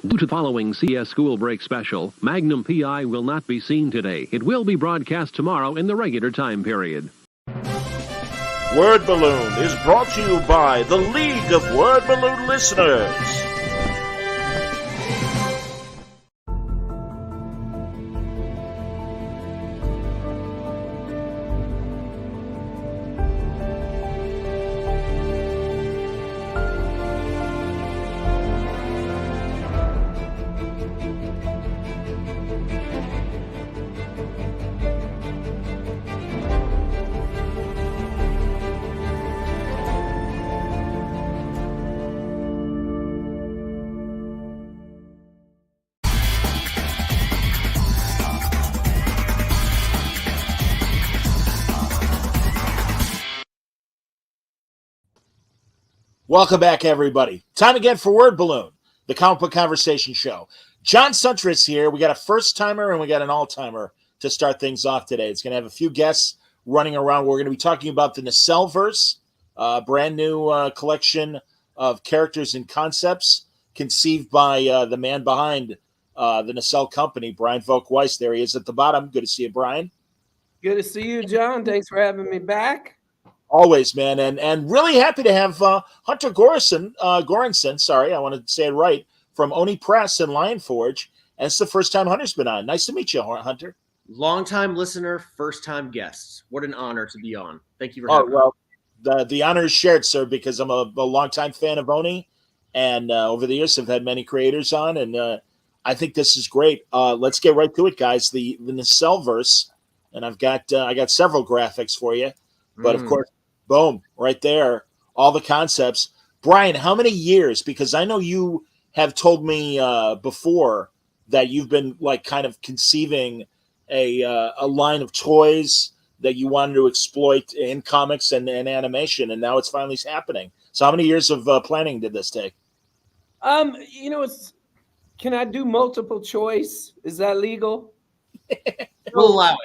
Due to the following CS School Break special, Magnum PI will not be seen today. It will be broadcast tomorrow in the regular time period. Word Balloon is brought to you by the League of Word Balloon Listeners. Welcome back, everybody. Time again for Word Balloon, the comic book conversation show. John Suntress here. We got a first-timer and we got an all-timer to start things off today. It's going to have a few guests running around. We're going to be talking about the Nacelleverse, brand new collection of characters and concepts conceived by the man behind the Nacelle company, Brian Volk Weiss. There he is at the bottom. Good to see you, Brian. Good to see you, John. Thanks for having me back. Always, man, and really happy to have Hunter Gorinson, sorry, I want to say it right, from Oni Press and Lion Forge, and it's the first time Hunter's been on. Nice to meet you, Hunter. Long-time listener, first-time guest. What an honor to be on. Thank you for having me. Well, the honor is shared, sir, because I'm a long-time fan of Oni, and over the years I've had many creators on, and I think this is great. Let's get right to it, guys. The Nacelleverse, and I got several graphics for you, but of course, boom, right there, all the concepts. Brian, how many years? Because I know you have told me before that you've been like kind of conceiving a line of toys that you wanted to exploit in comics and animation, and now it's finally happening. So how many years of planning did this take? Can I do multiple choice? Is that legal? We'll allow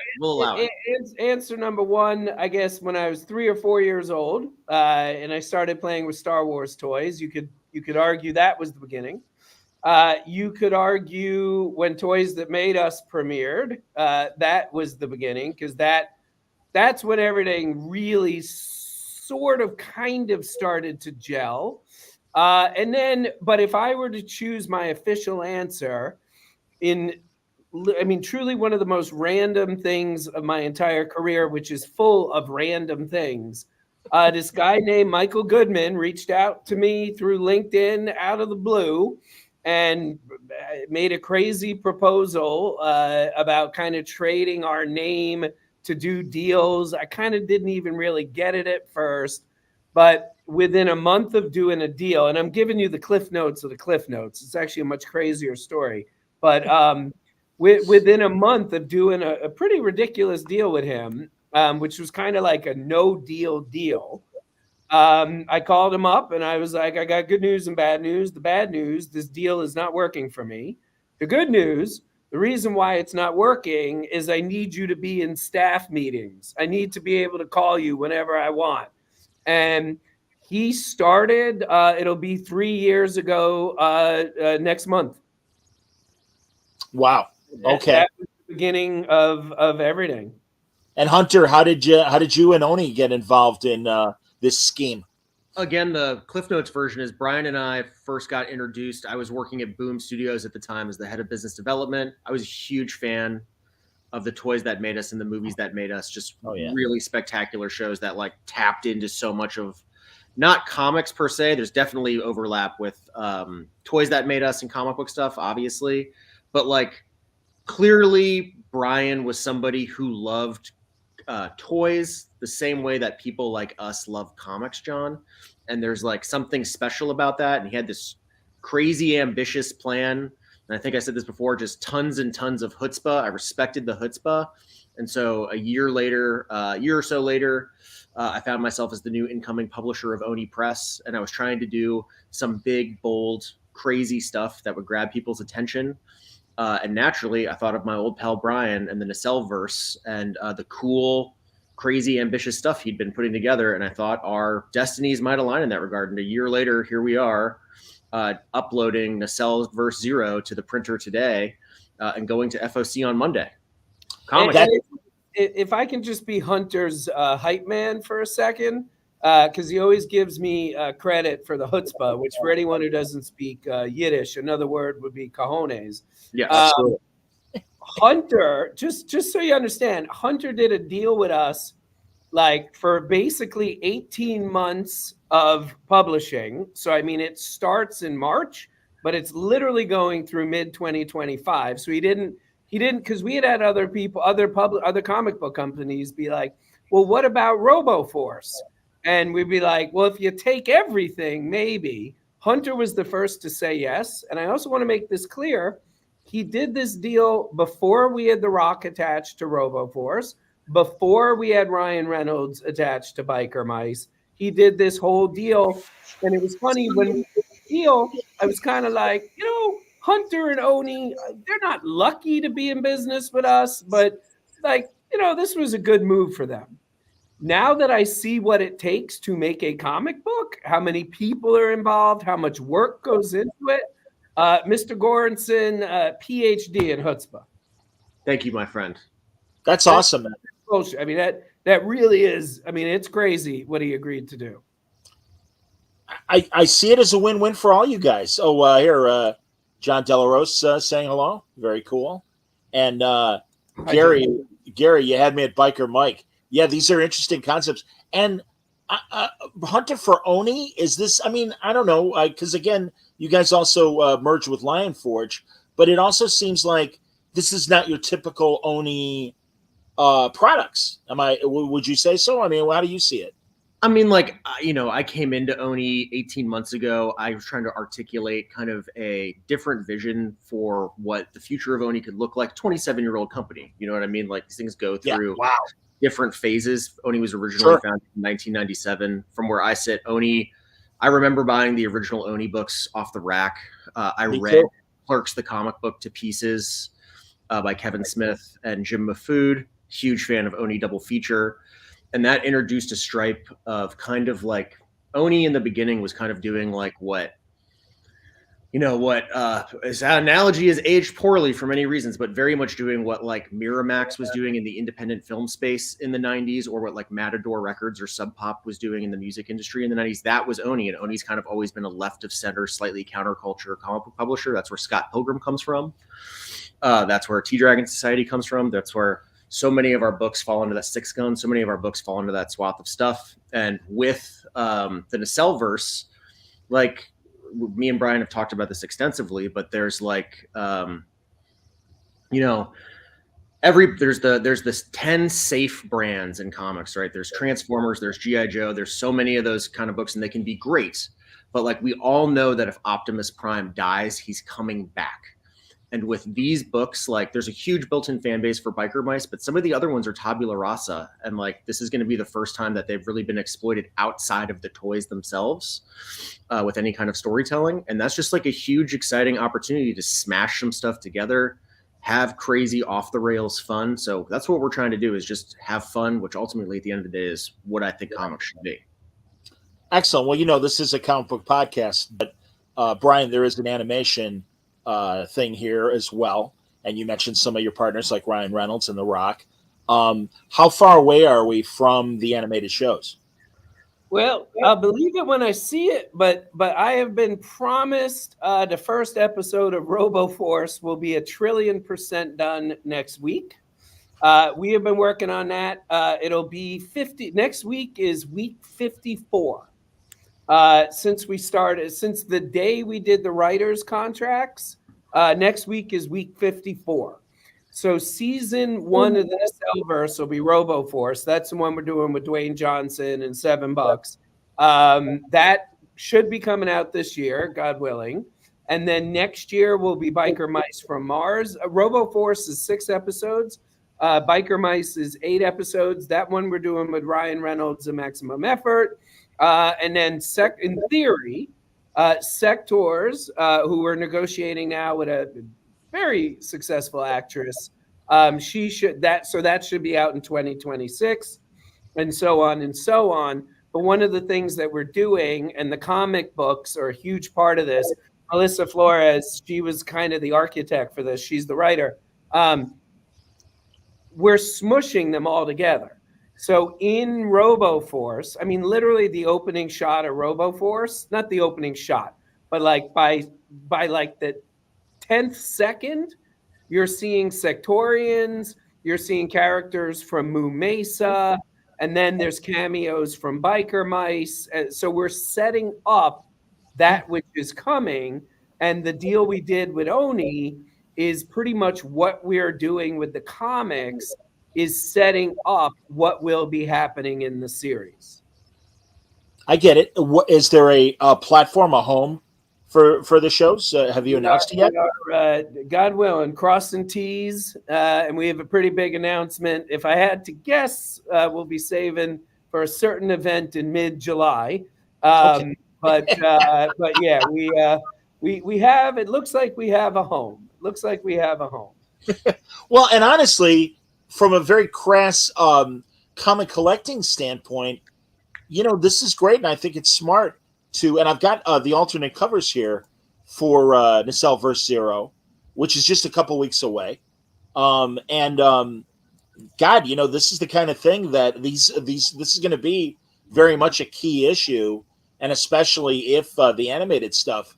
it. Answer number one, I guess when I was 3 or 4 years old, and I started playing with Star Wars toys, you could argue that was the beginning. You could argue when Toys That Made Us premiered, that was the beginning, because that's when everything really sort of kind of started to gel. But if I were to choose my official answer, truly one of the most random things of my entire career, which is full of random things. This guy named Michael Goodman reached out to me through LinkedIn out of the blue and made a crazy proposal about kind of trading our name to do deals. I kind of didn't even really get it at first, but within a month of doing a deal, and I'm giving you the cliff notes of the cliff notes. It's actually a much crazier story, but within a month of doing a pretty ridiculous deal with him, which was kind of like a no deal. I called him up and I was like, I got good news and bad news. The bad news, this deal is not working for me. The good news, the reason why it's not working is I need you to be in staff meetings. I need to be able to call you whenever I want. And he started, it'll be 3 years ago next month. Wow. Okay. That was the beginning of everything. And Hunter, how did you and Oni get involved in this scheme? Again, the Cliff Notes version is Brian and I first got introduced. I was working at Boom Studios at the time as the head of business development. I was a huge fan of the Toys That Made Us and the movies that made us. Just really spectacular shows that like tapped into so much of not comics per se. There's definitely overlap with Toys That Made Us and comic book stuff, obviously, but like clearly Brian was somebody who loved toys the same way that people like us love comics, John. And there's like something special about that. And he had this crazy ambitious plan. And I think I said this before, just tons and tons of chutzpah. I respected the chutzpah. And so a year or so later, I found myself as the new incoming publisher of Oni Press. And I was trying to do some big, bold, crazy stuff that would grab people's attention. And naturally, I thought of my old pal Brian and the Nacelleverse and the cool, crazy, ambitious stuff he'd been putting together. And I thought our destinies might align in that regard. And a year later, here we are. uploading Nacelleverse 0 to the printer today and going to FOC on Monday. If I can just be Hunter's hype man for a second, because he always gives me credit for the chutzpah, which for anyone who doesn't speak Yiddish, another word would be cojones. Yes. Hunter, just so you understand, Hunter did a deal with us like for basically 18 months of publishing. So, I mean, it starts in March, but it's literally going through mid 2025. So he didn't, because we had other people, other comic book companies be like, well, what about RoboForce? And we'd be like, well, if you take everything, maybe. Hunter was the first to say yes. And I also want to make this clear. He did this deal before we had The Rock attached to RoboForce, before we had Ryan Reynolds attached to Biker Mice. He did this whole deal. And it was funny when we did the deal, I was kind of like, Hunter and Oni, they're not lucky to be in business with us, but this was a good move for them. Now that I see what it takes to make a comic book, how many people are involved, how much work goes into it, Mr. Gorinson, PhD in chutzpah. Thank you, my friend. That's awesome, man. Bullshit. I mean, that really is. I mean, it's crazy what he agreed to do. I see it as a win-win for all you guys. Oh, here, John Delarose saying hello. Very cool. And Gary, you had me at Biker Mike. Yeah, these are interesting concepts. And Hunter for Oni, is this, I mean, I don't know, because again, you guys also merged with Lion Forge, but it also seems like this is not your typical Oni products. Would you say so? I mean, how do you see it? I mean, I came into Oni 18 months ago. I was trying to articulate kind of a different vision for what the future of Oni could look like. 27-year-old company. You know what I mean? Like, these things go through different phases. Oni was originally founded in 1997. From where I sit, Oni, I remember buying the original Oni books off the rack. I read Clerks, the comic book, to pieces by Kevin Smith and Jim Mahfood. Huge fan of Oni double feature. And that introduced a stripe of kind of like Oni in the beginning was kind of doing like what his analogy is aged poorly for many reasons, but very much doing what like Miramax was doing in the independent film space in the 90s, or what like Matador Records or Sub Pop was doing in the music industry in the 90s. That was Oni, and Oni's kind of always been a left of center, slightly counterculture comic book publisher. That's where Scott Pilgrim comes from. That's where T-Dragon Society comes from. That's where so many of our books fall into that Six Gun. So many of our books fall into that swath of stuff. And with the Nacelleverse, like, me and Brian have talked about this extensively, but there's like, there's this 10 safe brands in comics, right? There's Transformers, there's G.I. Joe, there's so many of those kind of books, and they can be great. But like, we all know that if Optimus Prime dies, he's coming back. And with these books, like, there's a huge built-in fan base for Biker Mice, but some of the other ones are tabula rasa. And like, this is going to be the first time that they've really been exploited outside of the toys themselves with any kind of storytelling. And that's just like a huge, exciting opportunity to smash some stuff together, have crazy off the rails fun. So that's what we're trying to do, is just have fun, which ultimately at the end of the day is what I think comics should be. Excellent. Well, this is a comic book podcast, but Brian, there is an animation thing here as well, and you mentioned some of your partners like Ryan Reynolds and The Rock. How far away are we from the animated shows? Well, I'll believe it when I see it, but I have been promised the first episode of RoboForce will be 1,000,000,000% done next week. We have been working on that. It'll be 50. Next week is week 54. Since the day we did the writers' contracts, next week is week 54. So season 1 of the Nacelleverse will be RoboForce. That's the one we're doing with Dwayne Johnson and $7. That should be coming out this year, God willing. And then next year will be Biker Mice from Mars. RoboForce is 6 episodes. Biker Mice is 8 episodes. That one we're doing with Ryan Reynolds and Maximum Effort. And then in theory, Sectors, who we're negotiating now with a very successful actress, that should be out in 2026, and so on and so on. But one of the things that we're doing, and the comic books are a huge part of this. Melissa Flores, she was kind of the architect for this. She's the writer. We're smushing them all together. So in RoboForce, I mean, literally the opening shot of RoboForce, not the opening shot, but like by like the 10th second, you're seeing Sectorians, you're seeing characters from Moo Mesa, and then there's cameos from Biker Mice. So we're setting up that which is coming. And the deal we did with Oni is pretty much what we're doing with the comics is setting up what will be happening in the series. I get it. Is there a platform, a home for the shows? Have you announced it yet? God willing, crossing T's, and we have a pretty big announcement. If I had to guess, we'll be saving for a certain event in mid-July. Okay. But yeah, we have. It looks like we have a home. Well, and honestly, from a very crass comic collecting standpoint, this is great, and I think it's smart to. And I've got the alternate covers here for Nacelleverse 0, which is just a couple weeks away. God, this is the kind of thing that this is going to be very much a key issue, and especially if the animated stuff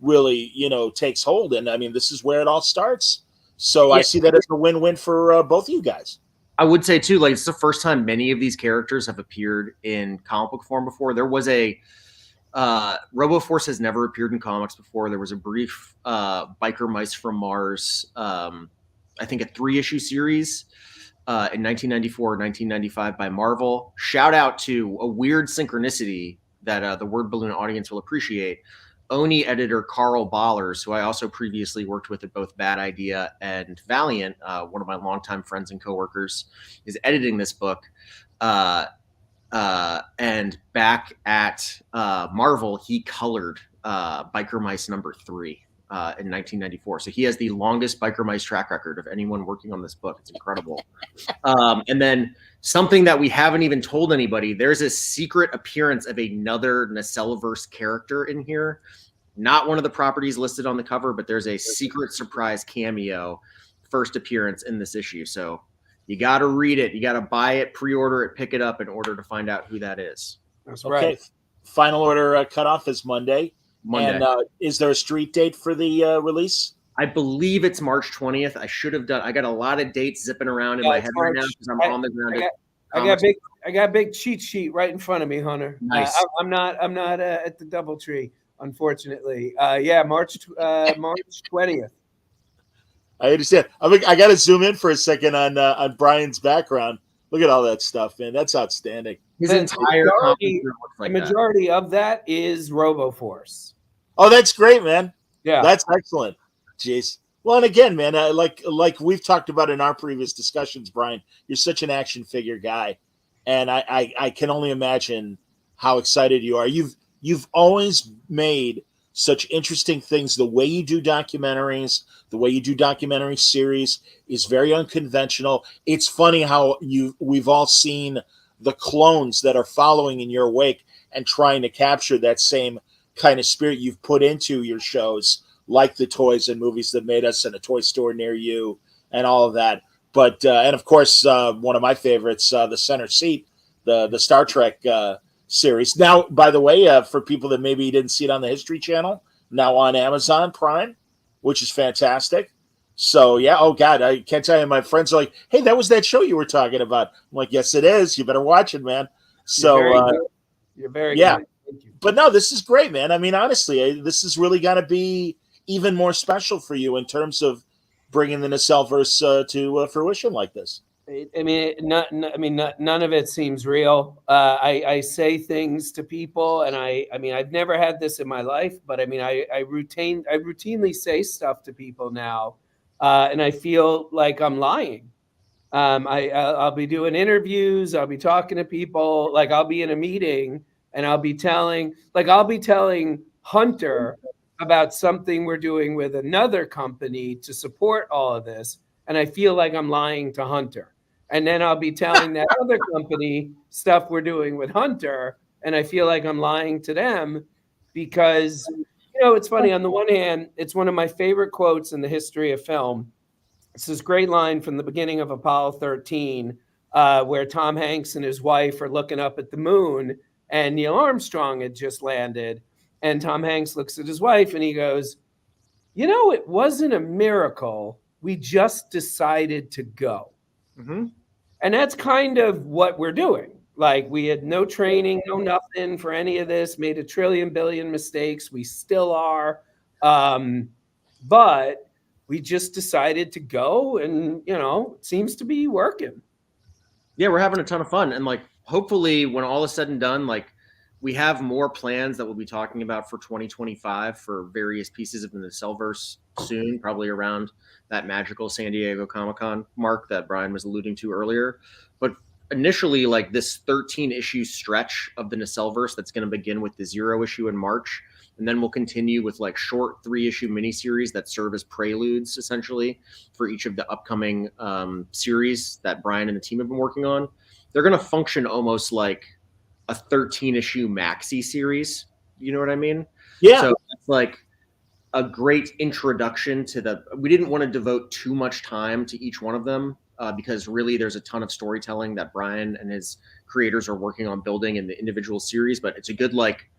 really, takes hold. And I mean, this is where it all starts. So yeah. I see that as a win-win for both of you guys. I would say too, like it's the first time many of these characters have appeared in comic book form before. There was a RoboForce has never appeared in comics before. There was a brief Biker Mice from Mars, I think a 3-issue series in 1994 or 1995 by Marvel. Shout out to a weird synchronicity that the Word Balloon audience will appreciate. Oni editor Carl Ballers, who I also previously worked with at both Bad Idea and Valiant, one of my longtime friends and coworkers, is editing this book. And back at Marvel, he colored Biker Mice number 3 in 1994. So he has the longest Biker Mice track record of anyone working on this book. It's incredible. And then something that we haven't even told anybody, there's a secret appearance of another Nacelleverse character in here. Not one of the properties listed on the cover, but there's a secret surprise cameo first appearance in this issue. So you got to read it. You got to buy it, pre-order it, pick it up in order to find out who that is. That's okay. Right. Final order cutoff is Monday. And is there a street date for the release? I believe it's March 20th. I got a lot of dates zipping around in my head right now because I'm on the ground. I got a big cheat sheet right in front of me, Hunter. Nice. I'm not at the DoubleTree, unfortunately. March 20th. I understand. I got to zoom in for a second on Brian's background. Look at all that stuff, man. That's outstanding. His entire majority of that is RoboForce. Oh, that's great, man. Yeah, that's excellent. Jeez. Well, and again, man, like we've talked about in our previous discussions, Brian, you're such an action figure guy, and I can only imagine how excited you are. You've always made such interesting things. The way you do documentaries, the way you do documentary series is very unconventional. It's funny how we've all seen the clones that are following in your wake and trying to capture that same kind of spirit you've put into your shows, like the Toiys and Movies That Made Us and A Toy Store Near You and all of that. But and of course, one of my favorites, the Center Seat, the Star Trek series. Now, by the way, for people that maybe didn't see it on the History Channel, now on Amazon Prime, which is fantastic. So yeah, oh God, I can't tell you. My friends are like, "Hey, that was that show you were talking about." I'm like, "Yes, it is. You better watch it, man." So you're very yeah. good. Thank you. But no, this is great, man. I mean, honestly, this is really going to be even more special for you in terms of bringing the Nacelleverse to fruition like this. I mean, none of it seems real. I say things to people, and I mean, I've never had this in my life, but I mean, I routinely say stuff to people now, and I feel like I'm lying. I'll be doing interviews. I'll be talking to people. Like I'll be in a meeting, and I'll be telling Hunter about something we're doing with another company to support all of this, and I feel like I'm lying to Hunter. And then I'll be telling that other company stuff we're doing with Hunter, and I feel like I'm lying to them because, it's funny. On the one hand, it's one of my favorite quotes in the history of film. It's this great line from the beginning of Apollo 13, where Tom Hanks and his wife are looking up at the moon, and Neil Armstrong had just landed. And Tom Hanks looks at his wife and he goes, it wasn't a miracle. We just decided to go. Mm-hmm. And that's kind of what we're doing. Like, we had no training, no nothing for any of this, made a trillion billion mistakes. We still are. But we just decided to go, and, it seems to be working. Yeah, we're having a ton of fun. And like, hopefully when all is said and done, like, we have more plans that we'll be talking about for 2025 for various pieces of the Nacelleverse soon, probably around that magical San Diego Comic-Con mark that Brian was alluding to earlier. But initially, like, this 13-issue stretch of the Nacelleverse that's going to begin with the 0 issue in March, and then we'll continue with like short 3-issue miniseries that serve as preludes essentially for each of the upcoming series that Brian and the team have been working on. They're going to function almost like a 13-issue maxi series. You know what I mean? Yeah. So it's like a great introduction to we didn't want to devote too much time to each one of them because really there's a ton of storytelling that Brian and his creators are working on building in the individual series, but it's a good like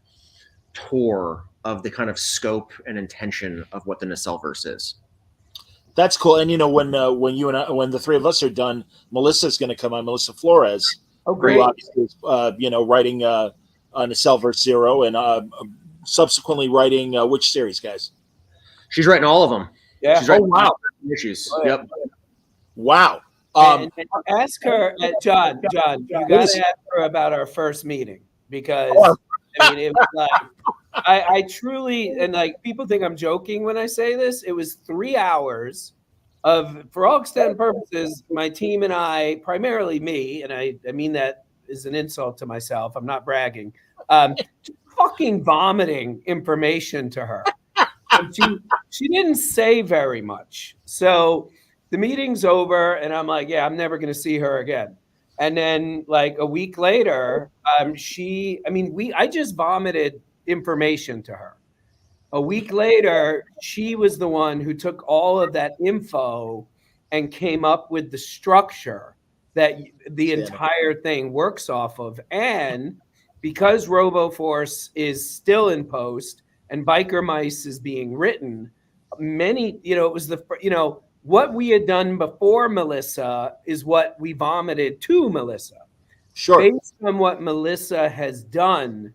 tour of the kind of scope and intention of what the Nacelleverse is. That's cool. And when you and I, when the three of us are done, Melissa's going to come on, Melissa Flores. Oh, great. Who obviously is, writing Nacelleverse 0 and subsequently writing which series, guys? She's writing all of them. Yeah. She's writing wow. issues. Oh, yeah. Yep. Wow. And ask her, John, you got to ask her about our first meeting because, it was like, I truly, and like people think I'm joking when I say this, it was 3 hours of, for all extent and purposes, my team and I, primarily me, and I mean that is an insult to myself, I'm not bragging, just fucking vomiting information to her. And she didn't say very much. So the meeting's over, and I'm like, yeah, I'm never going to see her again. And then like a week later, I just vomited information to her. A week later, she was the one who took all of that info and came up with the structure that the entire thing works off of. And because RoboForce is still in post and Biker Mice is being written, it was what we had done before Melissa is what we vomited to Melissa. Sure. Based on what Melissa has done,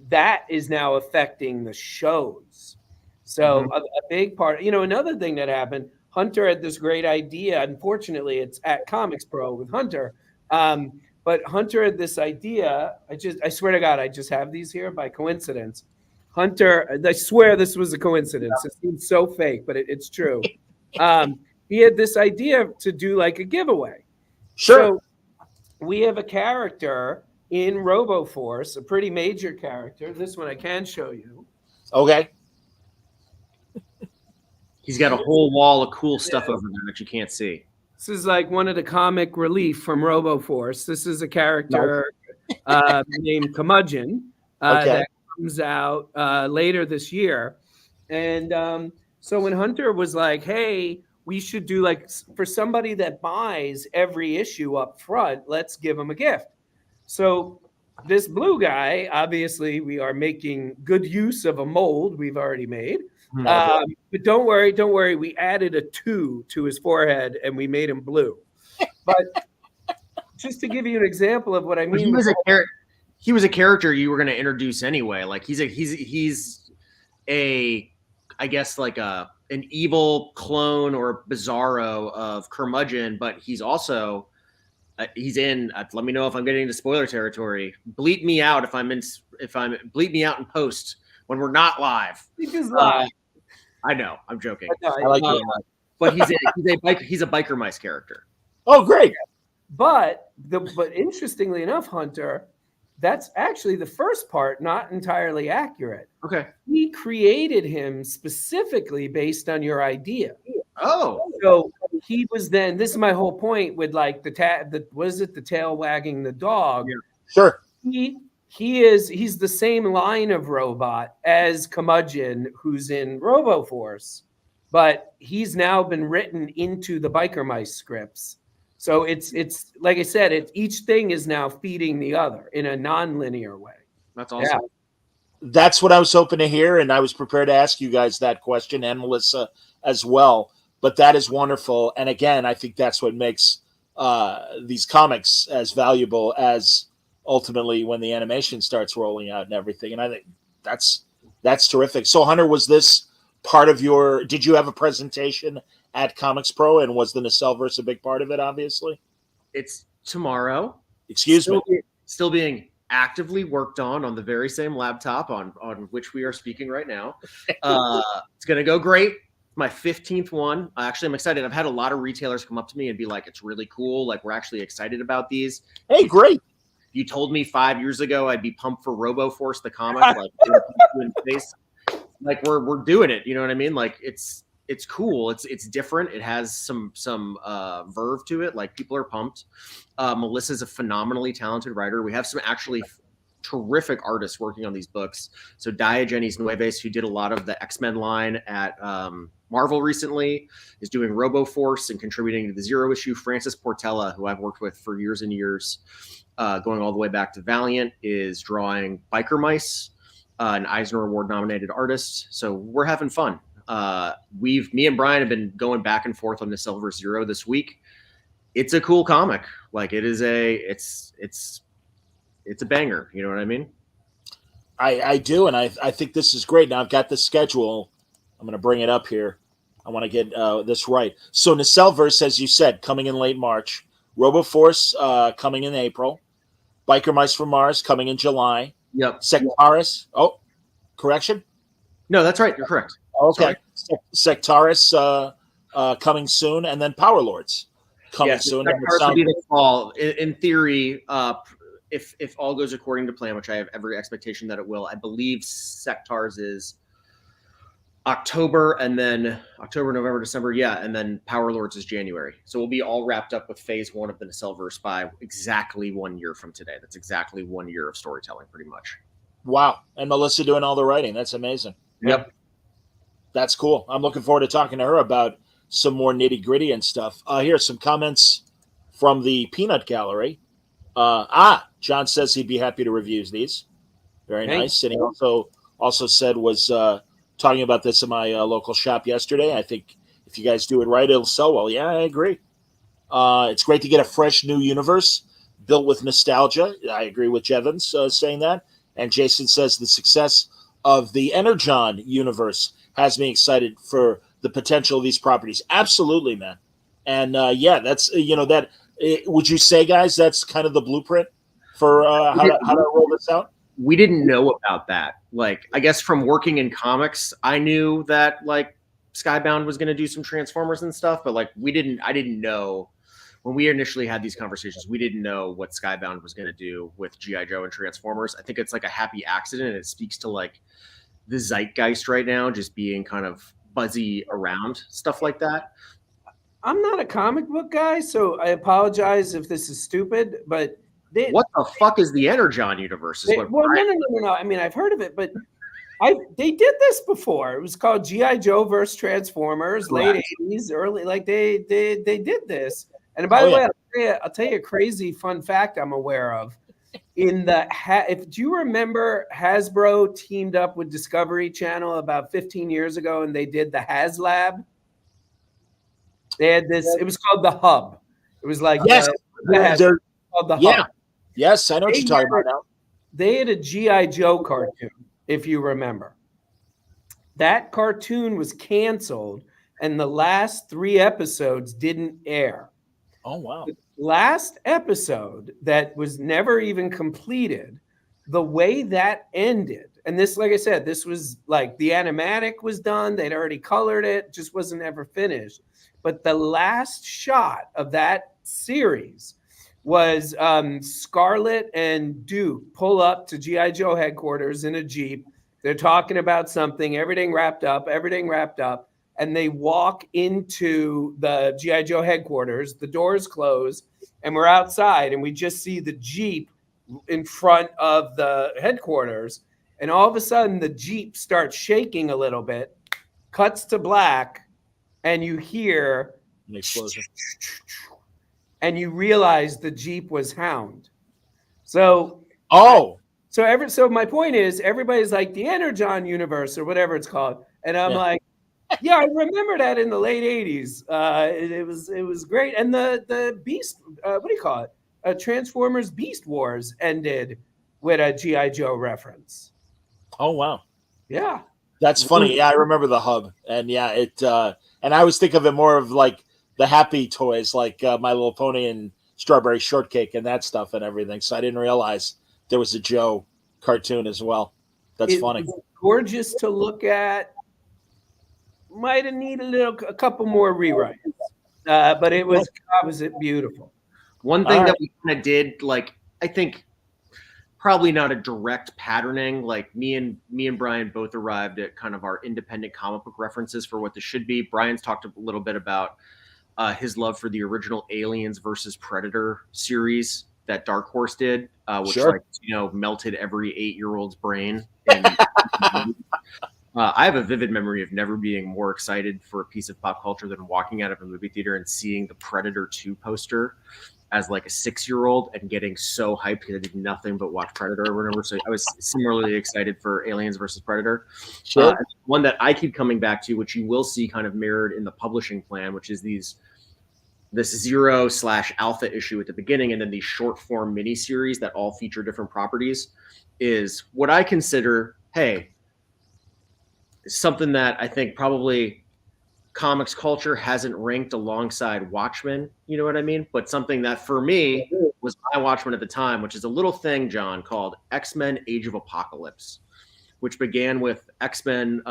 that is now affecting the shows. So a big part, another thing that happened, Hunter had this great idea. Unfortunately, it's at Comics Pro with Hunter. But Hunter had this idea. I swear to God, I just have these here by coincidence. Hunter, I swear this was a coincidence. It seems so fake, but it's true. He had this idea to do like a giveaway. Sure. So we have a character in RoboForce, a pretty major character. This one I can show you. Okay. He's got a whole wall of cool stuff over there that you can't see. This is like one of the comic relief from RoboForce. This is a character named Curmudgeon that comes out later this year. And so when Hunter was like, hey, we should do like for somebody that buys every issue up front, let's give them a gift. So this blue guy, obviously we are making good use of a mold we've already made. But don't worry. We added a 2 to his forehead and we made him blue. But just to give you an example of what I mean, he was a character you were going to introduce anyway. Like he's a I guess like an evil clone or bizarro of Curmudgeon, but he's also he's in. Let me know if I'm getting into spoiler territory. Bleep me out if I'm bleep me out in post when we're not live. He's live. I know, I'm joking. I like it. But he's a biker mice character. Oh, great! But interestingly enough, Hunter, that's actually the first part, not entirely accurate. Okay. We created him specifically based on your idea. Oh. So he was then, this is my whole point with like the tail wagging the dog. Yeah. Sure. he's the same line of robot as Curmudgeon, who's in RoboForce, but he's now been written into the Biker Mice scripts. So it's like I said, each thing is now feeding the other in a non-linear way. That's awesome. Yeah. That's what I was hoping to hear, and I was prepared to ask you guys that question, and Melissa as well. But that is wonderful, and again, I think that's what makes these comics as valuable as ultimately when the animation starts rolling out and everything. And I think that's terrific. So, Hunter, was this part of your? Did you have a presentation at Comics Pro, and was the Nacelleverse a big part of it? Obviously, it's tomorrow. Excuse me. Still being actively worked on the very same laptop on which we are speaking right now. It's going to go great. My 15th one. Actually, I'm excited. I've had a lot of retailers come up to me and be like, it's really cool. Like, we're actually excited about these. Hey, great. You told me 5 years ago I'd be pumped for RoboForce, the comic. Like, in face. Like we're doing it. You know what I mean? Like, it's cool. It's different. It has some verve to it. Like, people are pumped. Melissa's a phenomenally talented writer. We have some actually terrific artists working on these books. So Diogenes Nueves, who did a lot of the X-Men line at Marvel recently, is doing RoboForce and contributing to the Zero issue. Francis Portela, who I've worked with for years and years, going all the way back to Valiant, is drawing Biker Mice, an Eisner Award nominated artist. So we're having fun. Me and Brian have been going back and forth on Nacelleverse Zero this week. It's a cool comic. Like, it's a banger. You know what I mean? I do, and I think this is great. Now I've got the schedule. I'm going to bring it up here. I want to get this right. So Nacelleverse, as you said, coming in late March. RoboForce coming in April. Biker Mice from Mars coming in July. Yep. Sectaris. Oh, correction? No, that's right. You're correct. Okay. Sectaris coming soon, and then Power Lords coming soon. Sectaris will be the fall. In theory, if all goes according to plan, which I have every expectation that it will, I believe Sectaris is October, and then October, November, December, and then Power Lords is January. So we'll be all wrapped up with phase 1 of the Nacelleverse by exactly 1 year from today. That's exactly 1 year of storytelling, pretty much. Wow. And Melissa doing all the writing. That's amazing. Yep. That's cool. I'm looking forward to talking to her about some more nitty gritty and stuff. Here's some comments from the Peanut Gallery. John says he'd be happy to review these. Very nice. And he also said was talking about this in my local shop yesterday. I think if you guys do it right, it'll sell well. Yeah, I agree. It's great to get a fresh new universe built with nostalgia. I agree with Jevons saying that. And Jason says the success of the Energon universe has me excited for the potential of these properties. Absolutely, man. And that's that. Would you say, guys, that's kind of the blueprint for how to roll this out? We didn't know about that. Like, I guess from working in comics, I knew that like Skybound was going to do some Transformers and stuff, but like I didn't know when we initially had these conversations, we didn't know what Skybound was going to do with G.I. Joe and Transformers. I think it's like a happy accident, and it speaks to like the zeitgeist right now, just being kind of buzzy around stuff like that. I'm not a comic book guy, so I apologize if this is stupid, but what the fuck is the Energon universe? No. I mean, I've heard of it, but they did this before. It was called G.I. Joe versus Transformers, late 80s, early, like they did this. And by the way, I'll tell you a crazy fun fact I'm aware of. Do you remember Hasbro teamed up with Discovery Channel about 15 years ago, and they did the HasLab? They had this. It was called the Hub. It was like called the Hub. Yes, I know what you're talking about now. They had a G.I. Joe cartoon, if you remember. That cartoon was canceled, and the last 3 episodes didn't air. Oh, wow. The last episode that was never even completed, the way that ended, and this, like I said, this was like the animatic was done. They'd already colored it, just wasn't ever finished. But the last shot of that series was Scarlet and Duke pull up to G.I. Joe headquarters in a Jeep. They're talking about something, everything wrapped up. And they walk into the G.I. Joe headquarters. The doors close, and we're outside, and we just see the Jeep in front of the headquarters, and all of a sudden the Jeep starts shaking a little bit, cuts to black, and you hear An explosion. And you realize the Jeep was Hound. So so my point is, everybody's like the Energon universe or whatever it's called, and I'm like, yeah, I remember that in the late '80s. It was great, and the Beast, what do you call it? Transformers Beast Wars ended with a GI Joe reference. Oh wow, yeah, that's funny. Yeah, I remember the hub, and and I always think of it more of like the happy toys, like My Little Pony and Strawberry Shortcake and that stuff and everything. So I didn't realize there was a Joe cartoon as well. That's funny. It was gorgeous to look at. Might have needed a couple more rewrites, but it was beautiful. One thing that we kind of did, like, I think probably not a direct patterning. Like me and Brian both arrived at kind of our independent comic book references for what this should be. Brian's talked a little bit about his love for the original Aliens versus Predator series that Dark Horse did, which melted every 8-year-old's brain. And, I have a vivid memory of never being more excited for a piece of pop culture than walking out of a movie theater and seeing the Predator 2 poster as like a 6-year-old and getting so hyped because I did nothing but watch Predator or whatever. So I was similarly excited for Aliens versus Predator. Sure. One that I keep coming back to, which you will see kind of mirrored in the publishing plan, which is this 0/alpha issue at the beginning, and then these short form miniseries that all feature different properties, is what I consider, something that I think probably comics culture hasn't ranked alongside Watchmen, you know what I mean? But something that for me was my Watchmen at the time, which is a little thing, John, called X-Men Age of Apocalypse, which began with X-Men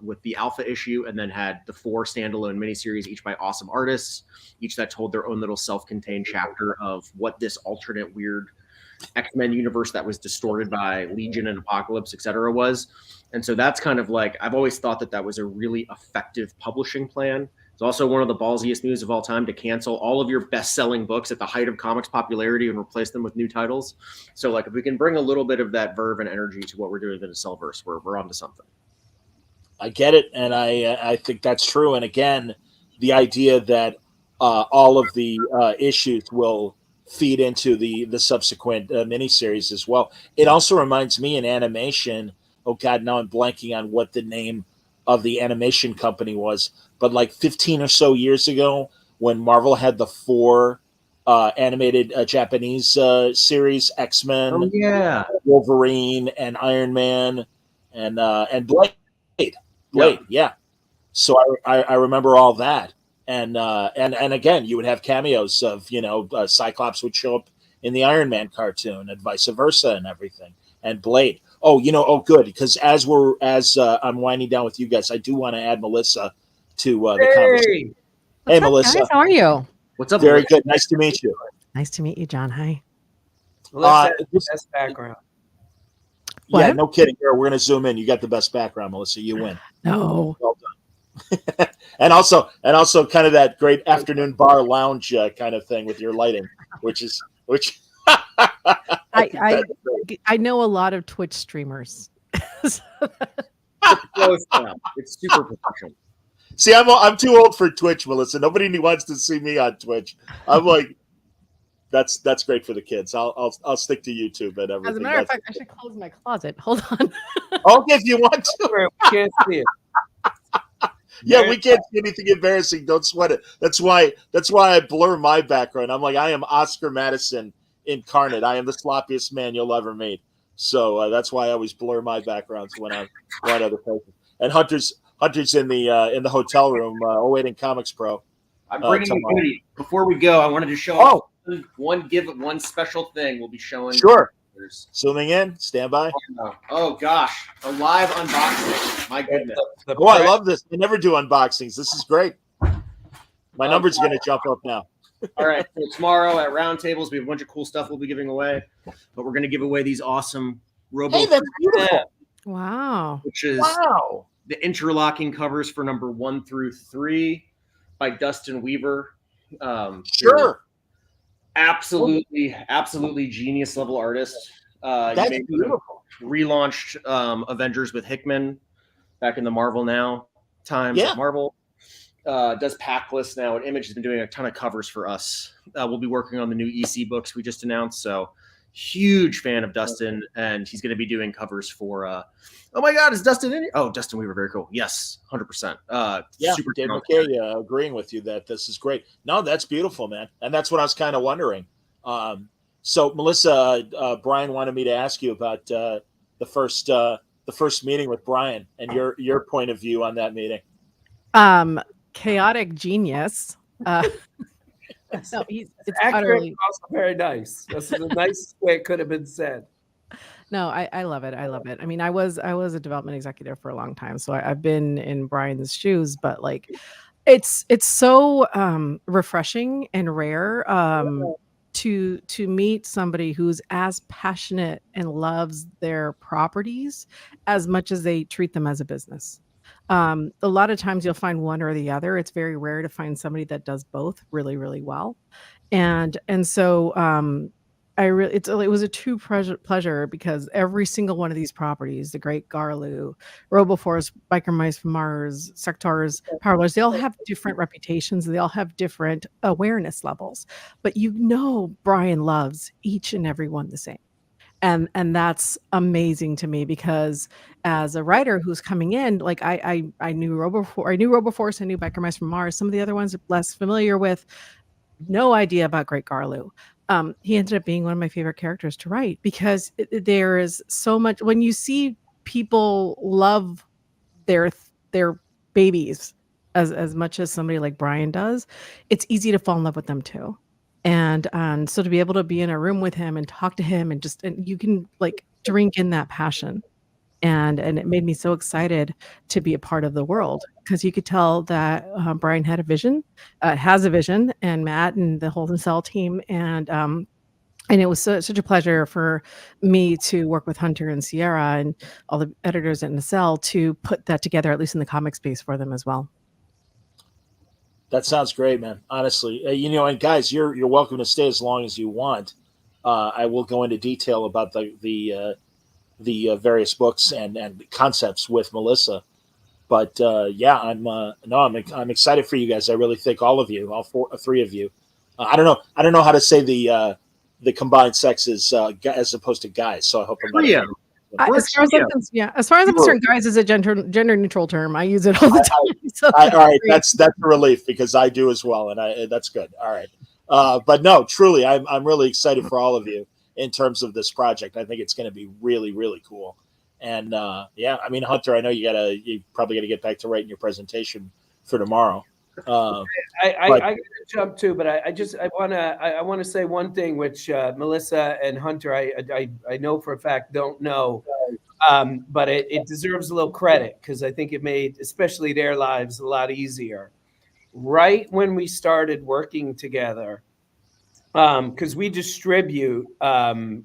with the Alpha issue, and then had the 4 standalone miniseries, each by awesome artists, each that told their own little self-contained chapter of what this alternate weird X-Men universe that was distorted by Legion and Apocalypse, etc. was. And so that's kind of like, I've always thought that was a really effective publishing plan. It's also one of the ballsiest moves of all time to cancel all of your best-selling books at the height of comics popularity and replace them with new titles. So like, if we can bring a little bit of that verve and energy to what we're doing in the Nacelleverse, we're onto something. I get it, and I think that's true. And again, the idea that all of the issues will feed into the subsequent miniseries as well. It also reminds me in animation. Oh God, now I'm blanking on what the name of the animation company was, but like 15 or so years ago, when Marvel had the 4 animated Japanese series, X-Men, Wolverine, and Iron Man, and Blade. Yeah. So I remember all that, and again, you would have cameos of Cyclops would show up in the Iron Man cartoon, and vice versa, and everything, and Blade. Good, because as I'm winding down with you guys, I do want to add Melissa to the conversation. Hey, Melissa, guys? How are you? What's up? Very Melissa? good. Nice to meet you. Nice to meet you, John. Hi. Melissa has the best background. Yeah, What? no kidding. Here, we're going to zoom in. You got the best background, Melissa. You win. No. Well done. and also kind of that great afternoon bar lounge kind of thing with your lighting, which. I know a lot of Twitch streamers. It's super professional. See, I'm too old for Twitch, Melissa. Nobody wants to see me on Twitch. I'm like, that's great for the kids. I'll stick to YouTube and everything. As a matter of fact, I should close my closet. Hold on. Okay, if you want to. We can't see it. Yeah, we can't see anything embarrassing. Don't sweat it. That's why I blur my background. I'm like, I am Oscar Madison incarnate. I am the sloppiest man you'll ever meet. So that's why I always blur my backgrounds when I'm around other places. And Hunter's in the hotel room awaiting Comics Pro. I'm bringing a goodie. Before we go, I wanted to show one special thing we'll be showing. Sure. Zooming in. Stand by. Oh gosh, a live unboxing. My goodness. I love this. I never do unboxings. This is great. My number's going to jump up now. All right. So tomorrow at Roundtables, we have a bunch of cool stuff we'll be giving away, but we're going to give away these awesome Robo. Hey, that's beautiful. Wow. Which is the interlocking covers for number 1 through 3 by Dustin Weaver. Sure. Absolutely genius level artist. That's beautiful. Relaunched Avengers with Hickman back in the Marvel Now times at Marvel. Does pack lists now at Image. Has been doing a ton of covers for us. We'll be working on the new EC books we just announced. So huge fan of Dustin, and he's going to be doing covers for. Oh my God, is Dustin in here? Oh, Dustin Weaver, very cool. Yes, 100%. Super Dave McKay agreeing with you that this is great. No, that's beautiful, man, and that's what I was kind of wondering. So Melissa, Brian wanted me to ask you about the first meeting with Brian and your point of view on that meeting. Chaotic genius. No, it's accurate, utterly also very nice. That's the nicest way it could have been said. No, I love it. I love it. I mean, I was a development executive for a long time, so I've been in Brian's shoes, but like, it's so refreshing and rare to meet somebody who's as passionate and loves their properties as much as they treat them as a business. A lot of times you'll find one or the other. It's very rare to find somebody that does both really, really well. And so it was a true pleasure because every single one of these properties, the Great Garloo, RoboForce, Biker Mice from Mars, Sectors, Powerlers, they all have different reputations. They all have different awareness levels. But Brian loves each and every one the same. And that's amazing to me because as a writer who's coming in, like I knew RoboForce, I knew Biker Mice from Mars. Some of the other ones I'm less familiar with, no idea about Great Garloo. He ended up being one of my favorite characters to write because there is so much when you see people love their babies as much as somebody like Brian does, it's easy to fall in love with them too. And so to be able to be in a room with him and talk to him and you can like drink in that passion. And it made me so excited to be a part of the world because you could tell that Brian has a vision, and Matt and the Hold and Sell team. And it was such a pleasure for me to work with Hunter and Sierra and all the editors at Nacelle to put that together, at least in the comic space for them as well. That sounds great, man. Honestly, and guys, you're welcome to stay as long as you want. I will go into detail about the various books and concepts with Melissa, but I'm excited for you guys. I really think all of you, all three of you. I don't know how to say the combined sexes as opposed to guys. So I hope I'm not. As far as I'm concerned, guys is a gender neutral term. I use it all the time. So all right, that's a relief because I do as well, and that's good. All right, but no, truly, I'm really excited for all of you in terms of this project. I think it's going to be really, really cool. And I mean, Hunter, I know you probably got to get back to writing your presentation for tomorrow. I gotta jump too, but I want to say one thing which Melissa and Hunter I know for a fact don't know, but it deserves a little credit because I think it made especially their lives a lot easier. Right when we started working together, because we distribute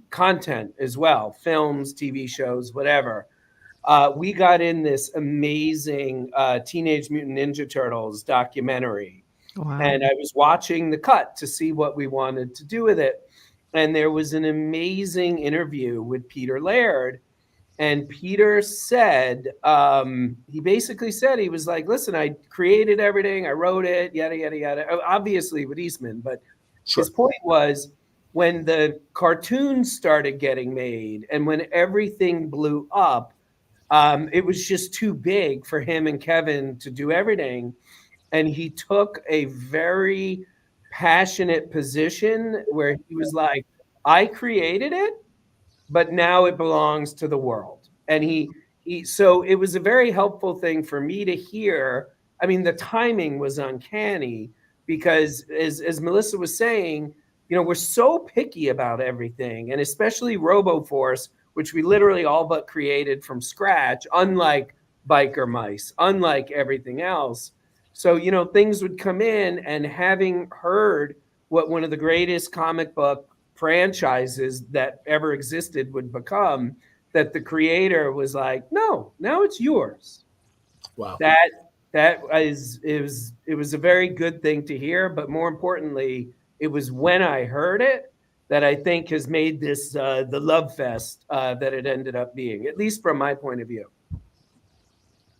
content as well, films, TV shows, whatever. We got in this amazing Teenage Mutant Ninja Turtles documentary. Wow. And I was watching the cut to see what we wanted to do with it. And there was an amazing interview with Peter Laird. And Peter said, he basically said, he was like, listen, I created everything. I wrote it, yada, yada, yada. Obviously with Eastman. But his point was when the cartoons started getting made and when everything blew up, it was just too big for him and Kevin to do everything. And he took a very passionate position where he was like, I created it, but now it belongs to the world. And so it was a very helpful thing for me to hear. I mean, the timing was uncanny because as Melissa was saying, we're so picky about everything, and especially RoboForce, which we literally all but created from scratch, unlike Biker Mice, unlike everything else. So, things would come in, and having heard what one of the greatest comic book franchises that ever existed would become, that the creator was like, no, now it's yours. Wow. It was a very good thing to hear, but more importantly, It was when I heard it that I think has made this the love fest that it ended up being, at least from my point of view.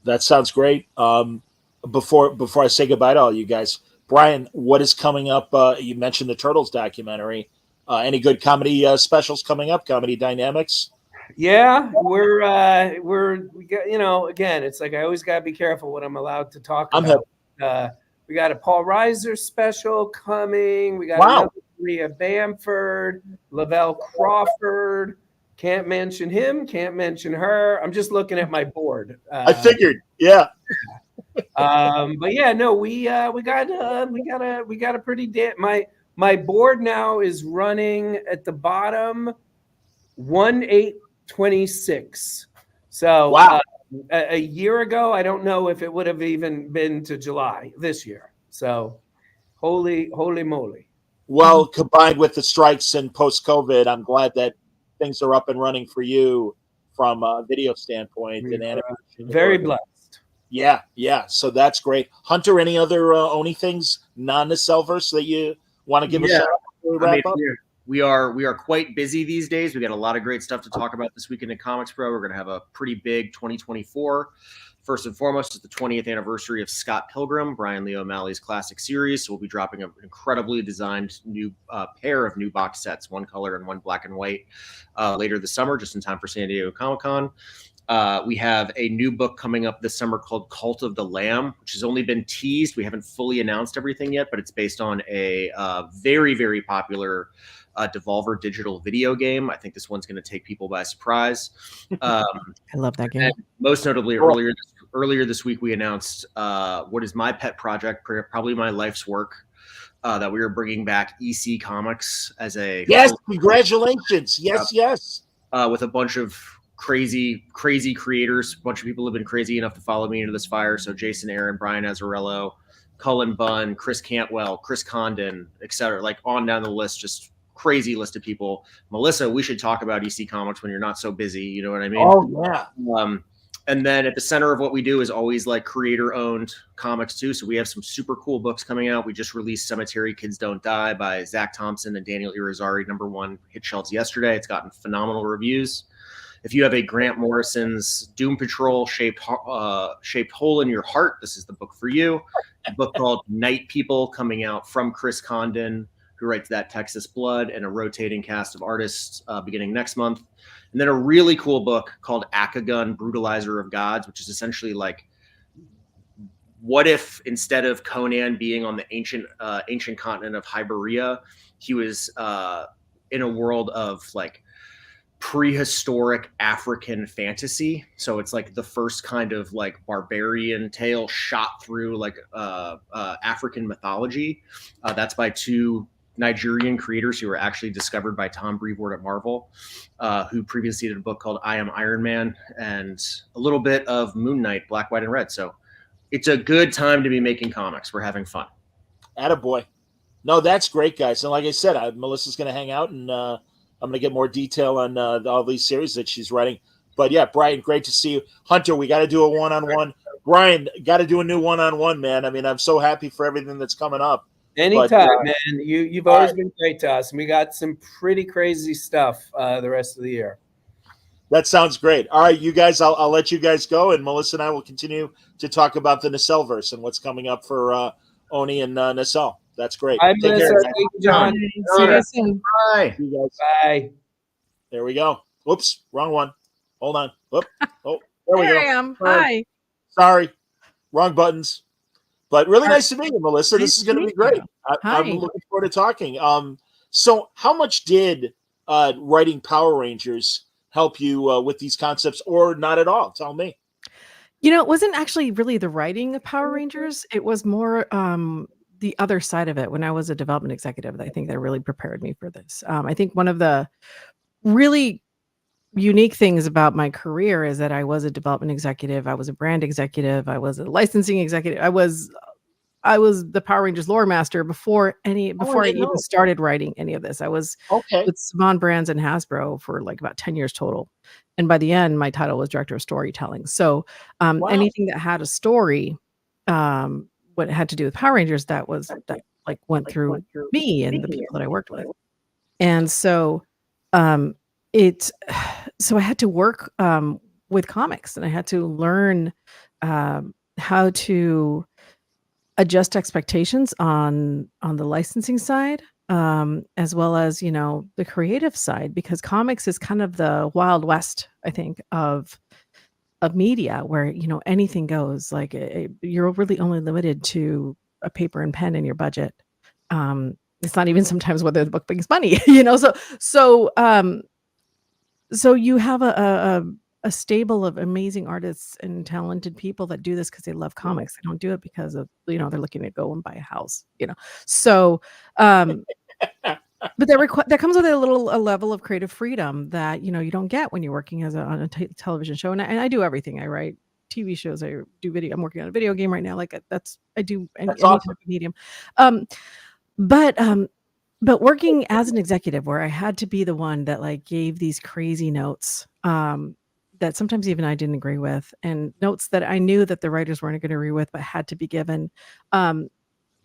That sounds great. Before I say goodbye to all you guys, Brian, what is coming up? You mentioned the Turtles documentary. Any good comedy specials coming up? Comedy Dynamics? Yeah, we got, you know, again, it's like I always got to be careful what I'm allowed to talk I'm about. We got a Paul Reiser special coming. We got Wow. another Maria Bamford, Lavelle Crawford. Can't mention him. Can't mention her. I'm just looking at my board. I figured. Yeah. But yeah, no, we got a pretty my board now is running at the bottom 1/8/26. So Wow. a year ago, I don't know if it would have even been to July this year. So holy moly. Well, combined with the strikes and post-COVID, I'm glad that things are up and running for you from a video standpoint and animation. Very blessed. Yeah. So that's great. Hunter, any other Oni things non-Nacelleverse that you want to give a shout out before we wrap up? We are quite busy these days. We got a lot of great stuff to talk about this weekend in Comics Pro. We're going to have a pretty big 2024. First and foremost is the 20th anniversary of Scott Pilgrim, Brian Lee O'Malley's classic series. So we'll be dropping an incredibly designed new pair of new box sets, one color and one black and white, later this summer, just in time for San Diego Comic-Con. We have a new book coming up this summer called Cult of the Lamb, which has only been teased. We haven't fully announced everything yet, but it's based on a very, very popular Devolver digital video game. I think this one's going to take people by surprise. I love that game. Most notably, earlier this week, we announced what is my pet project, probably my life's work, that we are bringing back EC Comics as a Congratulations! Yes. With a bunch of crazy creators. A bunch of people have been crazy enough to follow me into this fire. So Jason Aaron, Brian Azzarello, Cullen Bunn, Chris Cantwell, Chris Condon, etc. Like on down the list, just crazy list of people. Melissa, we should talk about EC Comics when you're not so busy. You know what I mean? Oh yeah. And then at the center of what we do is always like creator-owned comics too. So we have some super cool books coming out. We just released Cemetery Kids Don't Die by Zach Thompson and Daniel Irizarry. #1 hit shelves yesterday. It's gotten phenomenal reviews. If you have a Grant Morrison's Doom Patrol shaped hole in your heart, this is the book for you. A book called Night People coming out from Chris Condon, who writes That Texas Blood, and a rotating cast of artists beginning next month. And then a really cool book called Akagun, Brutalizer of Gods, which is essentially like, what if instead of Conan being on the ancient continent of Hyberia, he was in a world of like prehistoric African fantasy. So it's like the first kind of like barbarian tale shot through like African mythology. That's by two Nigerian creators who were actually discovered by Tom Brevoort at Marvel, who previously did a book called I Am Iron Man and a little bit of Moon Knight, Black, White, and Red. So it's a good time to be making comics. We're having fun. Attaboy. No, that's great, guys. And like I said, Melissa's going to hang out, and I'm going to get more detail on all these series that she's writing. But yeah, Brian, great to see you. Hunter, we got to do a one-on-one. Brian, got to do a new one-on-one, man. I mean, I'm so happy for everything that's coming up. Anytime, man. You've always been great to us, and we got some pretty crazy stuff the rest of the year. That sounds great. All right, you guys, I'll let you guys go, and Melissa and I will continue to talk about the Nacelleverse and what's coming up for Oni and Nacelle. That's great. Hi, Melissa. Thank you, John. See you guys soon. Bye. See you guys. Bye. There we go. Whoops, wrong one. Hold on. Whoop. Oh, there we go. There I am. Hi. Sorry, wrong buttons. But really nice to meet you, Melissa. This is going to be great. I'm looking forward to talking. So how much did writing Power Rangers help you with these concepts, or not at all? Tell me. You know, it wasn't actually really the writing of Power Rangers. It was more the other side of it. When I was a development executive, I think that really prepared me for this. I think one of the really unique things about my career is that I was a development executive, I was a brand executive, I was a licensing executive, I was the Power Rangers lore master before I even started writing any of this. I was with Saban Brands and Hasbro for like about 10 years total, and by the end my title was director of storytelling. So anything that had a story, what had to do with Power Rangers, that like went through me and the people that I worked with. And so it so I had to work with comics, and I had to learn how to adjust expectations on the licensing side, as well as, you know, the creative side, because comics is kind of the Wild West, I think, of media, where, you know, anything goes. Like you're really only limited to a paper and pen in your budget. It's not even sometimes whether the book brings money, you know. So you have a stable of amazing artists and talented people that do this because they love comics. They don't do it because of, you know, they're looking to go and buy a house, you know. So but that comes with a level of creative freedom that, you know, you don't get when you're working on a television show. And I do everything. I write TV shows, I do video. I'm working on a video game right now. Like I do any awesome. type of medium. But working as an executive, where I had to be the one that like gave these crazy notes that sometimes even I didn't agree with, and notes that I knew that the writers weren't going to agree with, but had to be given,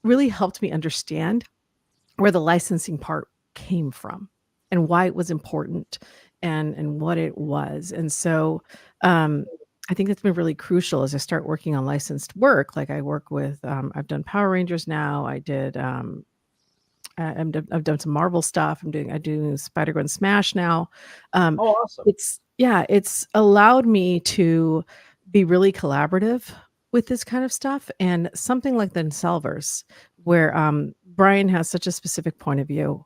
really helped me understand where the licensing part came from and why it was important and what it was. And so I think that's been really crucial as I start working on licensed work. Like I work with, I've done Power Rangers now. I've done some Marvel stuff. I do Spider-Gwen Smash now. Awesome. It's allowed me to be really collaborative with this kind of stuff, and something like the Nacelleverse, where Brian has such a specific point of view.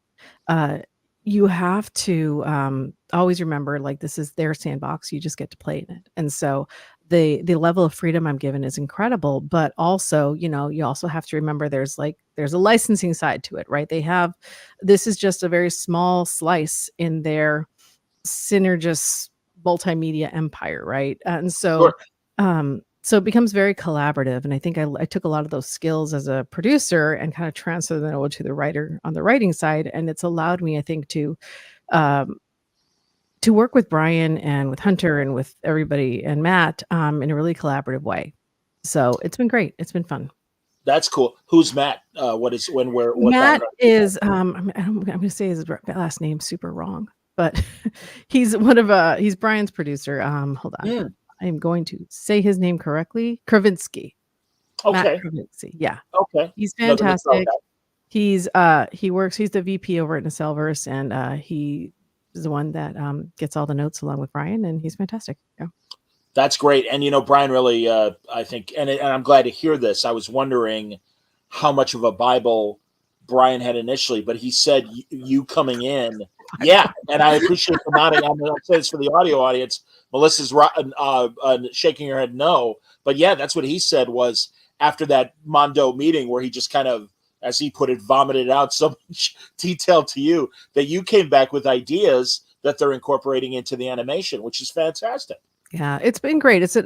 You have to always remember, like, this is their sandbox. You just get to play in it. And so the level of freedom I'm given is incredible, but also, you know, you also have to remember there's a licensing side to it, right? This is just a very small slice in their synergist multimedia empire, right? And so Sure. So it becomes very collaborative. And I think I took a lot of those skills as a producer and kind of transferred them over to the writer on the writing side. And it's allowed me, I think, to work with Brian and with Hunter and with everybody and Matt in a really collaborative way. So it's been great. It's been fun. That's cool. Who's Matt? What Matt is, I'm going to say his last name super wrong, but he's Brian's producer. Hold on. Yeah. I'm going to say his name correctly. Kravinsky. Okay. Matt Kravinsky. Yeah. Okay. He's fantastic. He's the VP over at Nacelleverse, and he is the one that gets all the notes along with Brian, and he's fantastic. Yeah. That's great. And, you know, Brian really, I think, and I'm glad to hear this. I was wondering how much of a Bible Brian had initially, but he said you coming in. Yeah. And I appreciate the nodding. I'm going to say this for the audio audience. Melissa's shaking her head no. But yeah, that's what he said, was after that Mondo meeting where he just kind of, as he put it, vomited out so much detail to you, that you came back with ideas that they're incorporating into the animation, which is fantastic. Yeah, it's been great. It's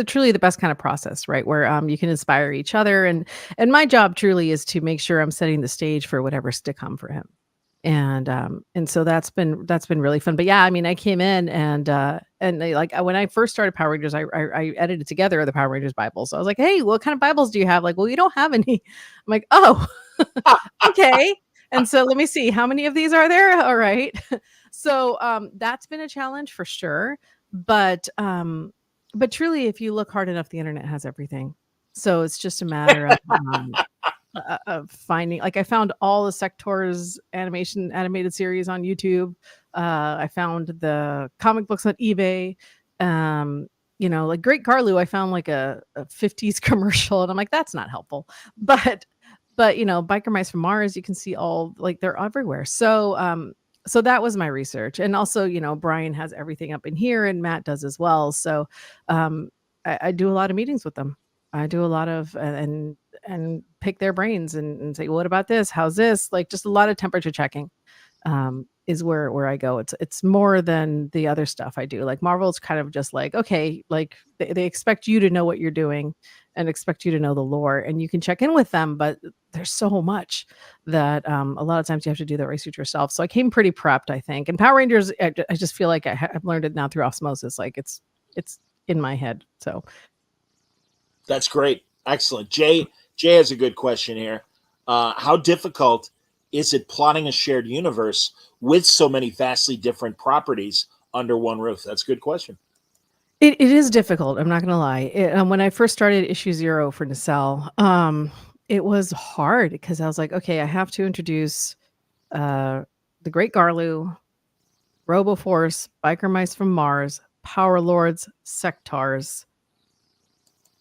truly the best kind of process, right? Where you can inspire each other, and my job truly is to make sure I'm setting the stage for whatever's to come for him. And so that's been really fun. But yeah, I mean, I came in and when I first started Power Rangers, I edited together the Power Rangers Bible. So I was like, hey, what kind of Bibles do you have? Like, well, you don't have any. I'm like, oh, okay. And so let me see, how many of these are there? All right. So that's been a challenge for sure. But truly, if you look hard enough, the internet has everything. So it's just a matter of finding. Like, I found all the Sectors animated series on YouTube. I found the comic books on eBay. You know, like Great Carlu, I found like a 50s commercial, and I'm like, that's not helpful. But you know, Biker Mice from Mars, you can see all, like, they're everywhere. So that was my research. And also, you know, Brian has everything up in here, and Matt does as well. So I do a lot of meetings with them. I do a lot of and pick their brains and say, what about this? How's this? Like, just a lot of temperature checking is where I go. It's more than the other stuff I do. Like, Marvel's kind of just like, okay, like they expect you to know what you're doing and expect you to know the lore, and you can check in with them, but there's so much that a lot of times you have to do the research yourself. So I came pretty prepped, I think. And Power Rangers, I just feel like I've learned it now through osmosis. Like, it's in my head. So that's great. Excellent. Jay has a good question here. How difficult is it plotting a shared universe with so many vastly different properties under one roof? That's a good question. It is difficult. I'm not going to lie. When I first started issue 0 for Nacelle, it was hard because I was like, okay, I have to introduce the Great Garlu, Roboforce, Biker Mice from Mars, Power Lords, Sectars,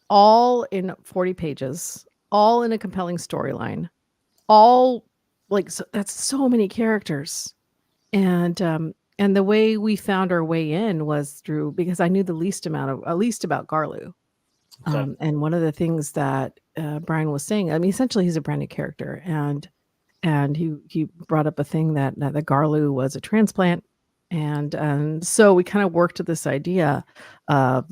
all in 40 pages, all in a compelling storyline, all like that's so many characters, and the way we found our way in was through because I knew the least about Garlu, Okay. and one of the things that Brian was saying, I mean, essentially he's a brand new character, and he brought up a thing that the Garlu was a transplant, and so we kind of worked to this idea of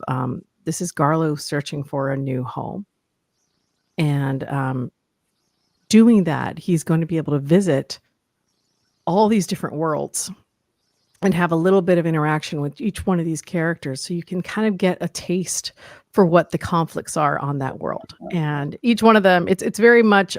this is Garlu searching for a new home, and doing that, he's going to be able to visit all these different worlds and have a little bit of interaction with each one of these characters so you can kind of get a taste for what the conflicts are on that world. And each one of them, it's very much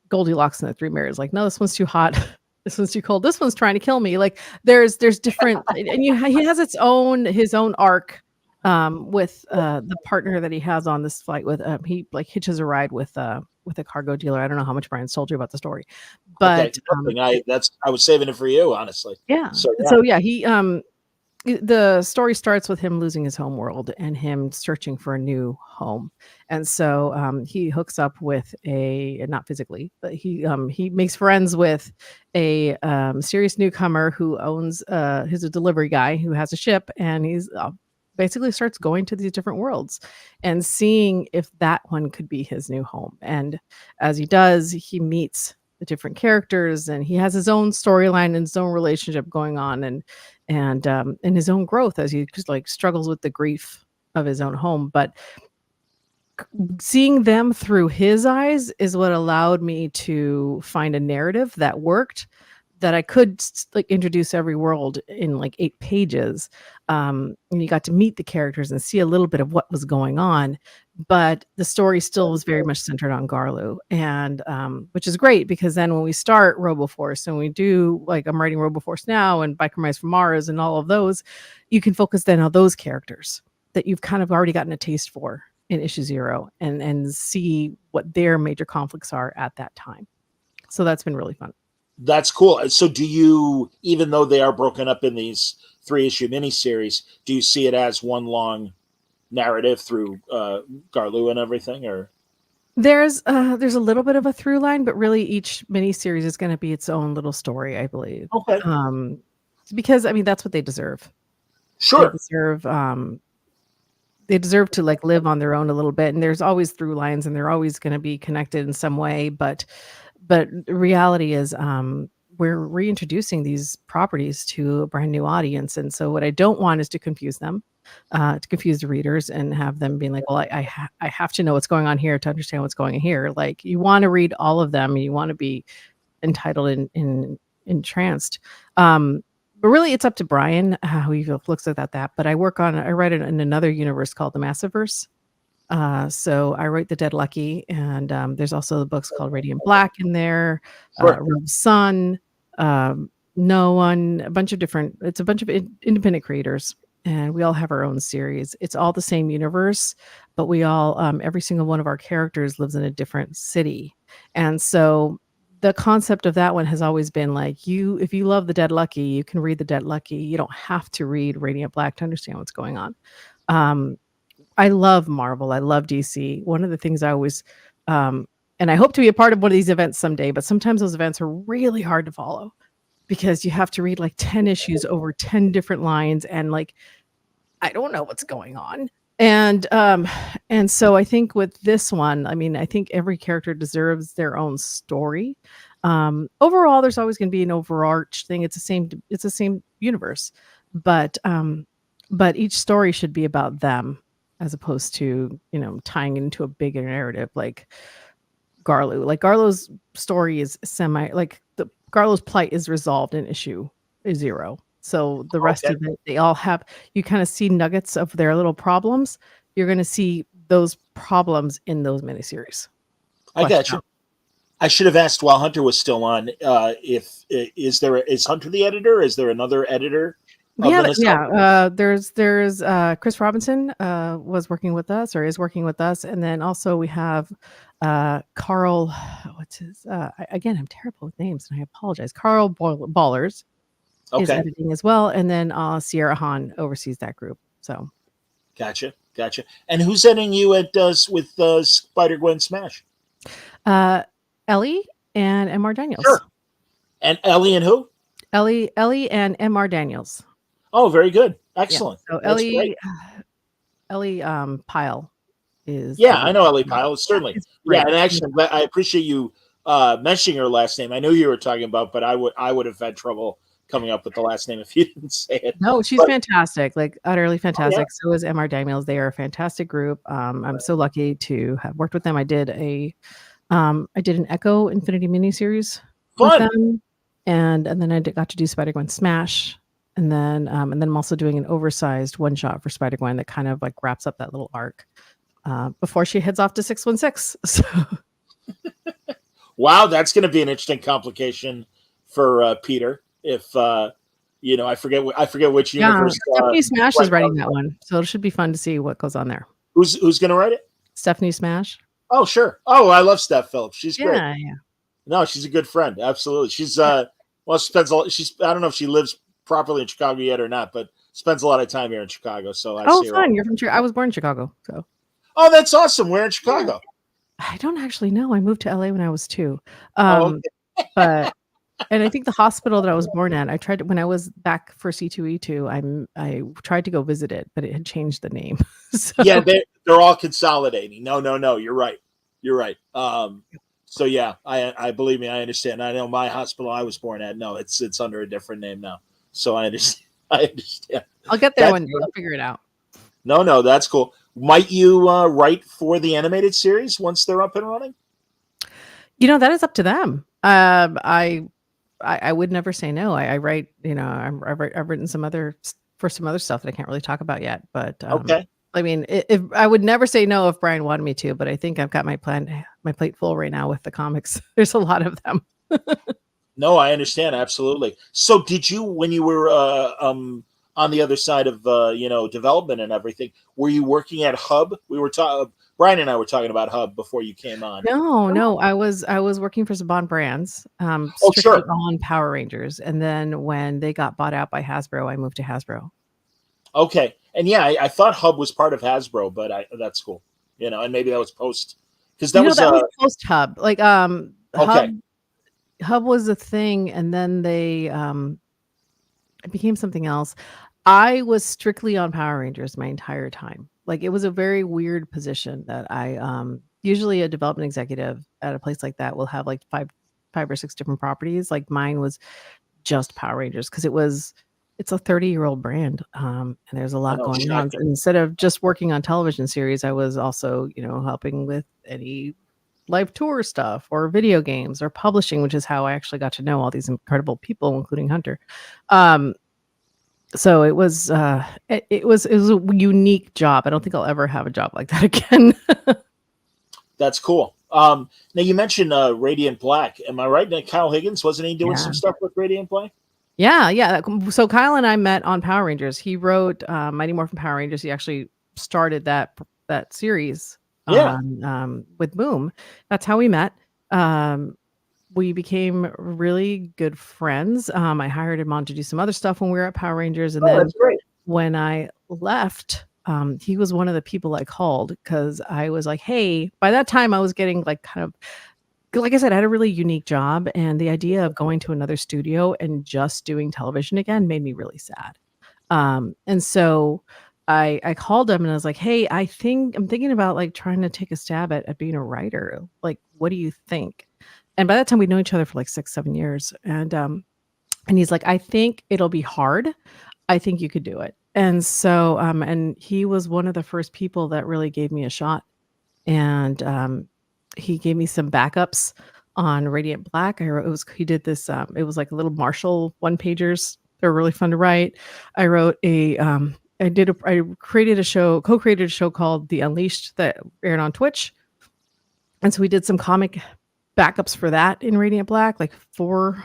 Goldilocks and the Three Mirrors. Like, no, this one's too hot. This one's too cold. This one's trying to kill me. Like there's different, and he has his own arc with the partner that he has on this flight with. He like hitches a ride with a cargo dealer. I don't know how much Brian's told you about the story, but okay. I was saving it for you, honestly. yeah. So yeah, he the story starts with him losing his home world and him searching for a new home. And so he hooks up with not physically, but he makes friends with a serious newcomer who owns he's a delivery guy who has a ship, and he's basically starts going to these different worlds and seeing if that one could be his new home. And as he does, he meets the different characters, and he has his own storyline and his own relationship going on, and his own growth as he just like struggles with the grief of his own home. But seeing them through his eyes is what allowed me to find a narrative that worked, that I could like introduce every world in like 8 pages. And you got to meet the characters and see a little bit of what was going on, but the story still was very much centered on Garlu, and which is great because then when we start Roboforce and we do like I'm writing Roboforce now and Biker Mice from Mars and all of those, you can focus then on those characters that you've kind of already gotten a taste for in issue 0 and see what their major conflicts are at that time. So that's been really fun. That's cool. So do you, even though they are broken up in these 3-issue miniseries, do you see it as one long narrative through Garlu and everything, or? There's a little bit of a through line, but really each miniseries is going to be its own little story, I believe. Okay. Because I mean that's what they deserve. Sure. They deserve to like live on their own a little bit, and there's always through lines, and they're always going to be connected in some way. But reality is, we're reintroducing these properties to a brand new audience, and so what I don't want is to confuse them, to confuse the readers and have them being like, well, I have to know what's going on here to understand what's going on here. Like you want to read all of them, you want to be entitled and entranced. But really, it's up to Brian how he looks at that. But I write it in another universe called the Nacelleverse. So I write The Dead Lucky, and there's also the books called Radiant Black in there, Rogue Sun, No One, a bunch of independent creators, and we all have our own series. It's all the same universe, but we all, every single one of our characters lives in a different city. And so the concept of that one has always been like, if you love The Dead Lucky, you can read The Dead Lucky. You don't have to read Radiant Black to understand what's going on. I love Marvel. I love DC. One of the things I always, and I hope to be a part of one of these events someday, but sometimes those events are really hard to follow because you have to read like 10 issues over 10 different lines. And like, I don't know what's going on. And so I think with this one, I mean, I think every character deserves their own story. Overall, there's always going to be an overarch thing. It's the same universe, but each story should be about them, as opposed to, tying into a bigger narrative like Garlu. Like Garlu's story is Garlu's plight is resolved in issue 0. So the rest of it, they all have, you kind of see nuggets of their little problems. You're going to see those problems in those miniseries. I got you. I should have asked while Hunter was still on. If is Hunter the editor? Is there another editor? There's Chris Robinson was working with us or is working with us, and then also we have Carl. What's his? Again, I'm terrible with names, and I apologize. Carl Ballers is editing as well, and then Sierra Hahn oversees that group. So, gotcha. And who's editing you at with Spider-Gwen Smash? Ellie and M.R. Daniels. Sure. And Ellie and who? Ellie and M.R. Daniels. Oh, very good. Excellent. Yeah. So Ellie Pyle is. Yeah, I know Ellie Pyle. Certainly. Yeah, and actually, I appreciate you mentioning her last name. I knew you were talking about, but I would have had trouble coming up with the last name if you didn't say it. No, she's fantastic, like utterly fantastic. So is M.R. Daniels. They are a fantastic group. I'm so lucky to have worked with them. I did an Echo Infinity miniseries with them, and then I got to do Spider-Gwen Smash. And then I'm also doing an oversized one shot for Spider-Gwen that kind of like wraps up that little arc before she heads off to 616. So, wow, that's going to be an interesting complication for Peter. If I forget which universe. Stephanie Smash is writing that one, so it should be fun to see what goes on there. Who's going to write it? Stephanie Smash. Oh, sure. Oh, I love Steph Phillips. She's great. Yeah. No, she's a good friend. Absolutely. She's I don't know if she lives properly in Chicago yet or not, but spends a lot of time here in Chicago. So I see her. Fun. You're from Chicago. I was born in Chicago. So. Oh, that's awesome. Where in Chicago? I don't actually know. I moved to LA when I was 2. But and I think the hospital that I was born at, I tried when I was back for C2E2, I tried to go visit it, but it had changed the name. So. Yeah, they're all consolidating. No, you're right. So yeah, I believe me, I understand. I know my hospital I was born at. No, it's under a different name now. So I understand. I'll get there one day. I'll figure it out. No, that's cool. Might you write for the animated series once they're up and running? That is up to them. I would never say no. I write. I've written some other stuff that I can't really talk about yet. But okay. I mean, if I would never say no if Brian wanted me to, but I think I've got my plate full right now with the comics. There's a lot of them. No, I understand. Absolutely. So did you, when you were on the other side of, development and everything, were you working at Hub? Brian and I were talking about Hub before you came on. No. I was working for Saban Brands, strictly on Power Rangers. And then when they got bought out by Hasbro, I moved to Hasbro. Okay. And yeah, I thought Hub was part of Hasbro, but that's cool. And maybe that was post, because that was post Hub. Like Hub was a thing, and then they it became something else. I was strictly on Power Rangers my entire time. Like it was a very weird position that I usually a development executive at a place like that will have like five or six different properties. Like mine was just Power Rangers because it's a 30-year-old brand, and there's a lot going on. And instead of just working on television series, I was also, helping with any live tour stuff or video games or publishing, which is how I actually got to know all these incredible people, including Hunter. So it was a unique job. I don't think I'll ever have a job like that again. That's cool. Now you mentioned Radiant Black. Am I right? Kyle Higgins, wasn't he doing some stuff with Radiant Black? Yeah. So Kyle and I met on Power Rangers. He wrote Mighty Morphin Power Rangers. He actually started that series with Boom. That's how we met. We became really good friends. I hired him on to do some other stuff when we were at Power Rangers. And then that's great. When I left, he was one of the people I called because I was like, hey, by that time I was getting like I said, I had a really unique job, and the idea of going to another studio and just doing television again made me really sad. And so I called him and I was like, hey, I'm thinking about like trying to take a stab at being a writer. Like, what do you think? And by that time we'd known each other for like 6-7 years. And he's like, I think it'll be hard. I think you could do it. And so, and he was one of the first people that really gave me a shot. And, he gave me some backups on Radiant Black. He did this. It was like a little Marshall one-pagers. They're really fun to write. I wrote I co-created a show called The Unleashed that aired on Twitch. And so we did some comic backups for that in Radiant Black, like 4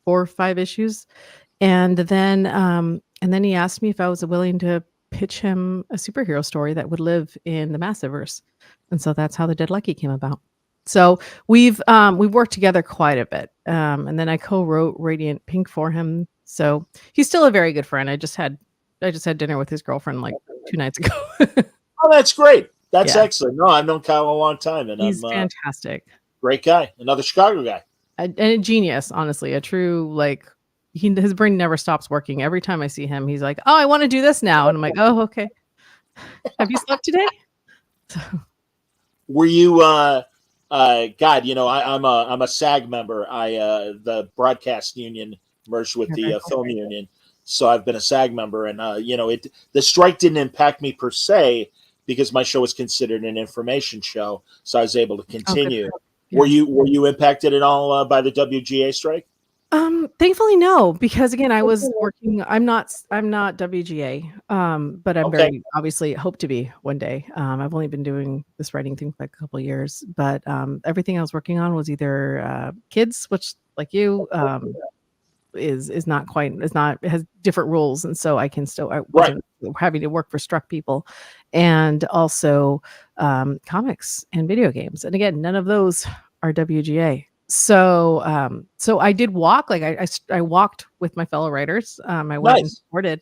or 5 issues. And then he asked me if I was willing to pitch him a superhero story that would live in the Nacelleverse. And so that's how the Dead Lucky came about. So we've worked together quite a bit. And then I co-wrote Radiant Pink for him. So he's still a very good friend. I just had dinner with his girlfriend like 2 nights ago. Oh, that's great. That's Yeah. excellent. No, I've known Kyle a long time, and He's I'm fantastic. great guy. Another Chicago guy. And a genius, honestly, a true, like, his brain never stops working. Every time I see him, he's like, "Oh, I want to do this now," and I'm like, "Oh, okay." Have you slept today? Were you? God, you know, I'm a SAG member. The broadcast union merged with the film union, so I've been a SAG member, and you know, the strike didn't impact me per se because my show was considered an information show, so I was able to continue. Yeah. Were you impacted at all by the WGA strike? Thankfully, no, because again, I was working. I'm not WGA, but I'm very obviously hope to be one day. I've only been doing this writing thing for like a couple of years, but everything I was working on was either kids, which like you is not quite it has different rules, and so I wasn't having to work for struck people, and also comics and video games, and again, none of those are WGA. So so I did walk, like I walked with my fellow writers. I went and supported,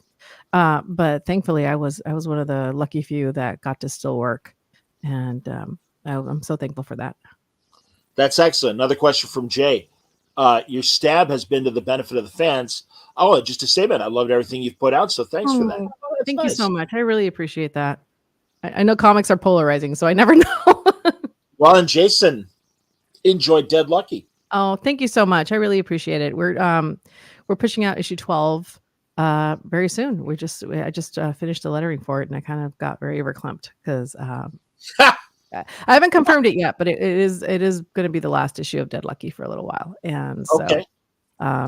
but thankfully I was one of the lucky few that got to still work, and I'm so thankful for that. That's excellent. Another question from Jay. Your stab has been to the benefit of the fans. Oh, just a statement. I loved everything you've put out, so thanks for that. Thank you so much. I really appreciate that. I know comics are polarizing, so I never know. Well, and Jason enjoyed Dead Lucky. Oh, thank you so much. I really appreciate it. We're pushing out issue 12 very soon. I just finished the lettering for it, and I kind of got very verklempt because I haven't confirmed it yet, but it is going to be the last issue of Dead Lucky for a little while. And so,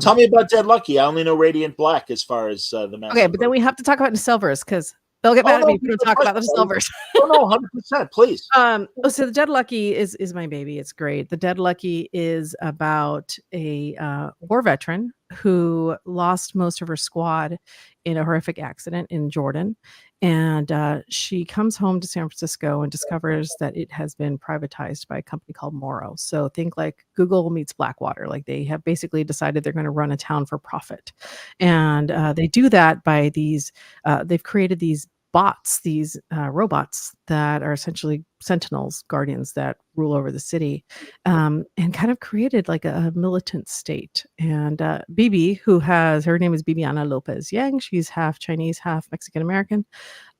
tell me about Dead Lucky. I only know Radiant Black as far as the master. Okay, but then we have to talk about Nacelleverse because they'll get mad at me if we don't talk about the Nacelleverse. No, 100%, please. So the Dead Lucky is my baby. It's great. The Dead Lucky is about a war veteran who lost most of her squad in a horrific accident in Jordan. And she comes home to San Francisco and discovers that it has been privatized by a company called Morrow. So think like Google meets Blackwater. Like they have basically decided they're going to run a town for profit. And they do that by they've created these bots, these robots that are essentially sentinels, guardians that rule over the city, and kind of created like a militant state. And Bibi, her name is Bibiana Lopez Yang, she's half Chinese, half Mexican American,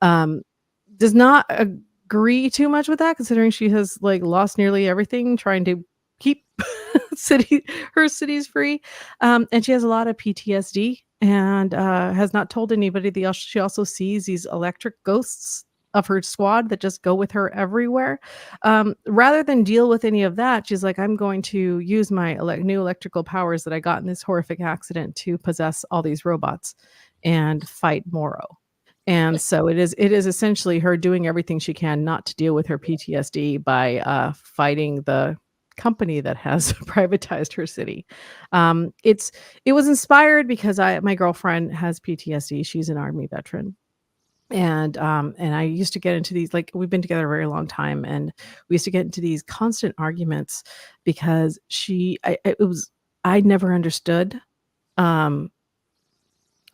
does not agree too much with that, considering she has like lost nearly everything trying to keep her cities free, and she has a lot of PTSD and has not told anybody. She also sees these electric ghosts of her squad that just go with her everywhere. Rather than deal with any of that, she's like, I'm going to use my new electrical powers that I got in this horrific accident to possess all these robots and fight Morrow. And so it is essentially her doing everything she can not to deal with her PTSD by fighting the company that has privatized her city. It was inspired because my girlfriend has PTSD. She's an Army veteran. And I used to get into these, like, we've been together a very long time, and we used to get into these constant arguments because I never understood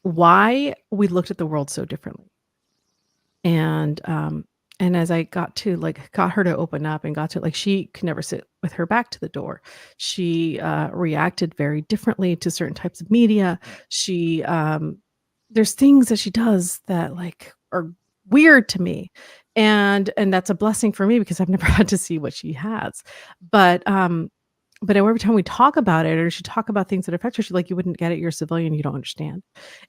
why we looked at the world so differently. And as I got her to open up and she could never sit with her back to the door. She reacted very differently to certain types of media. There's things that she does that like are weird to me. And that's a blessing for me because I've never had to see what she has. But every time we talk about it, or she talk about things that affect her, she's like, you wouldn't get it. You're a civilian. You don't understand.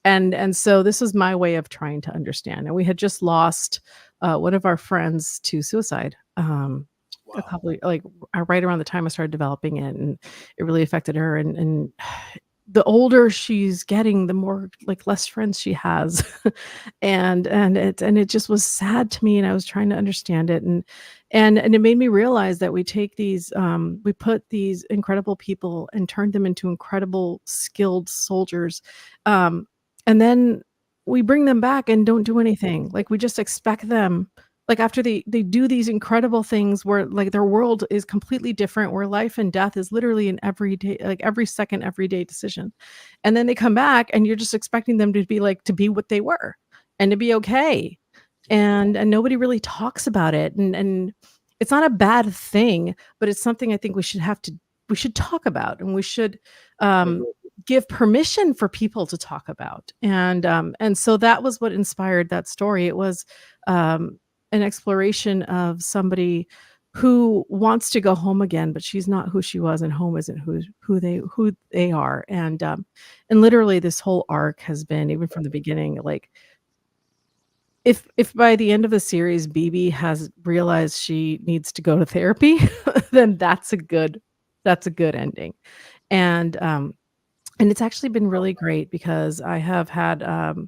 And so this is my way of trying to understand. And we had just lost one of our friends to suicide. A couple right around the time I started developing it, and it really affected her. And the older she's getting, the more like less friends she has, and it just was sad to me. And I was trying to understand it, And it made me realize that we take these, we put these incredible people and turn them into incredible skilled soldiers, and then we bring them back and don't do anything. Like we just expect them, like after they do these incredible things where like their world is completely different, where life and death is literally an everyday, like every second, everyday decision. And then they come back and you're just expecting them to be like, to be what they were and to be okay. And nobody really talks about it. And it's not a bad thing, but it's something I think we should talk about, and we should give permission for people to talk about. And so that was what inspired that story. It was an exploration of somebody who wants to go home again, but she's not who she was, and home isn't who they are. And literally this whole arc has been, even from the beginning, like if by the end of the series BB has realized she needs to go to therapy, then that's a good ending. And it's actually been really great because I have had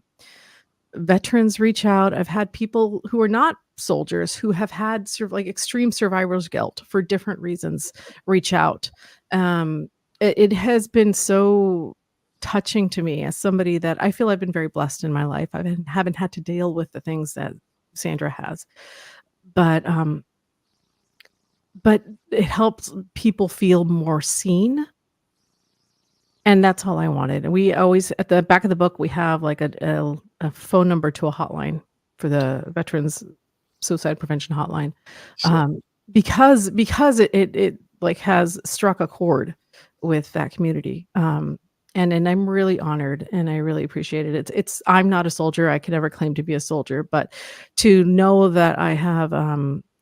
veterans reach out. I've had people who are not soldiers who have had sort of like extreme survivor's guilt for different reasons reach out. It has been so touching to me as somebody that I feel I've been very blessed in my life. I haven't had to deal with the things that Sandra has, but it helps people feel more seen. And that's all I wanted. And we always, at the back of the book, we have like a phone number to a hotline for the Veterans Suicide Prevention Hotline, because it like has struck a chord with that community. And I'm really honored, and I really appreciate it. It's I'm not a soldier. I could never claim to be a soldier, but to know that I have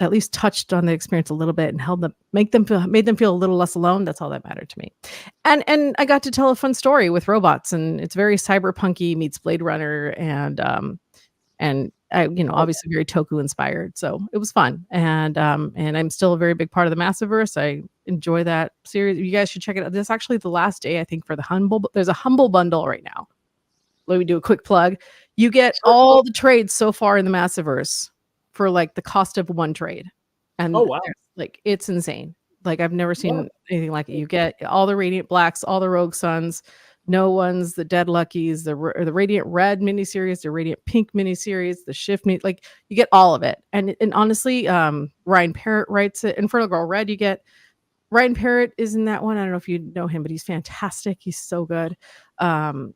at least touched on the experience a little bit and made them feel a little less alone. That's all that mattered to me. And I got to tell a fun story with robots, and it's very cyberpunky meets Blade Runner, and I, obviously very Toku inspired. So it was fun. And I'm still a very big part of the Nacelleverse. I enjoy that series. You guys should check it out. This is actually the last day, I think, for the Humble. There's a Humble bundle right now. Let me do a quick plug. You get all the trades so far in the Nacelleverse for like the cost of one trade. And oh, wow. Like it's insane. Like I've never seen anything like it. You get all the Radiant Blacks, all the Rogue Suns, No Ones, the Dead Luckies, the Radiant Red miniseries, the Radiant Pink miniseries, the Shift like you get all of it. And honestly, Ryan Parrott writes it. Infernal Girl Red, you get Ryan Parrott is in that one. I don't know if you know him, but he's fantastic. He's so good. And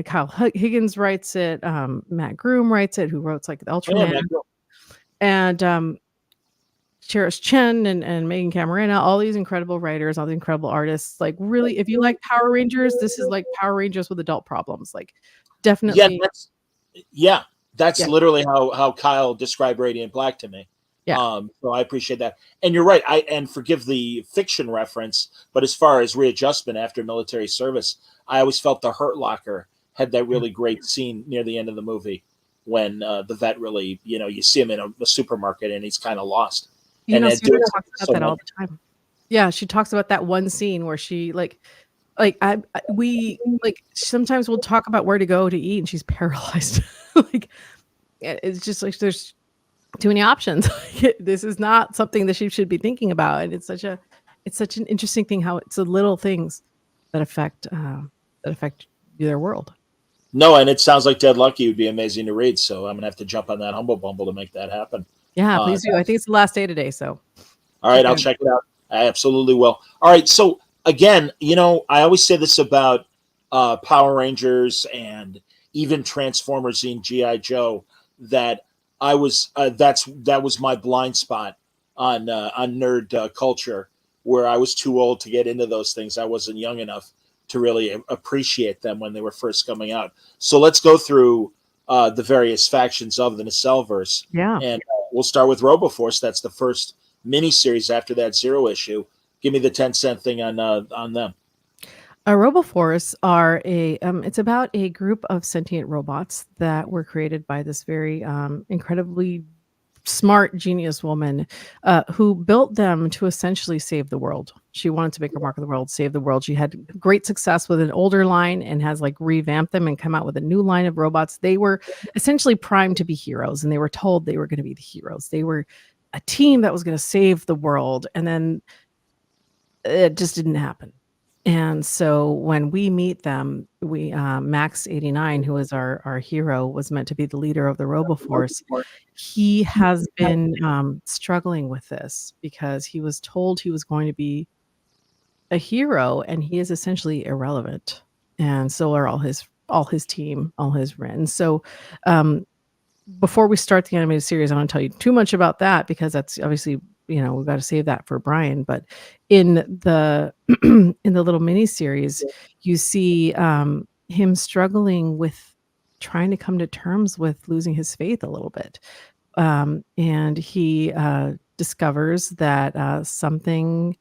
Kyle Higgins writes it. Matt Groom writes it, who wrote like the Ultraman. And Cherish Chen and Megan Camarena, all these incredible writers, all the incredible artists. Like really, if you like Power Rangers, this is like Power Rangers with adult problems. Like definitely. That's literally how Kyle described Radiant Black to me. Yeah. So I appreciate that. And you're right. And forgive the fiction reference, but as far as readjustment after military service, I always felt the Hurt Locker had that really great scene near the end of the movie when the vet really, you see him in a supermarket and he's kind of lost. Sandra talks about that all the time. Yeah, she talks about that one scene where she we sometimes we'll talk about where to go to eat and she's paralyzed. Like it's just like there's too many options. This is not something that she should be thinking about. And it's such an interesting thing how it's the little things that affect their world. No, and it sounds like Dead Lucky would be amazing to read. So I'm gonna have to jump on that Humble Bumble to make that happen. Yeah, please do. I think it's the last day today. So all right, I'll check it out. I absolutely will. All right. So again, I always say this about Power Rangers and even Transformers and G.I. Joe, that I was that was my blind spot on nerd culture, where I was too old to get into those things. I wasn't young enough to really appreciate them when they were first coming out. So let's go through the various factions of the Nacelleverse. Yeah. And we'll start with RoboForce. That's the first miniseries after that Zero issue. Give me the 10-cent thing on them. RoboForce are it's about a group of sentient robots that were created by this very incredibly smart genius woman who built them to essentially save the world. She wanted to make her mark on the world, save the world. She had great success with an older line and has like revamped them and come out with a new line of robots. They were essentially primed to be heroes, and they were told they were going to be the heroes. They were a team that was going to save the world, and then it just didn't happen. And so when we meet them, we Max 89, who is our hero, was meant to be the leader of the RoboForce. He has been struggling with this because he was told he was going to be a hero, and he is essentially irrelevant. And so are all his team, all his men. So before we start the animated series, I don't want to tell you too much about that because that's obviously, we've got to save that for Brian. But in the in the little mini series, you see him struggling with trying to come to terms with losing his faith a little bit, and he discovers that something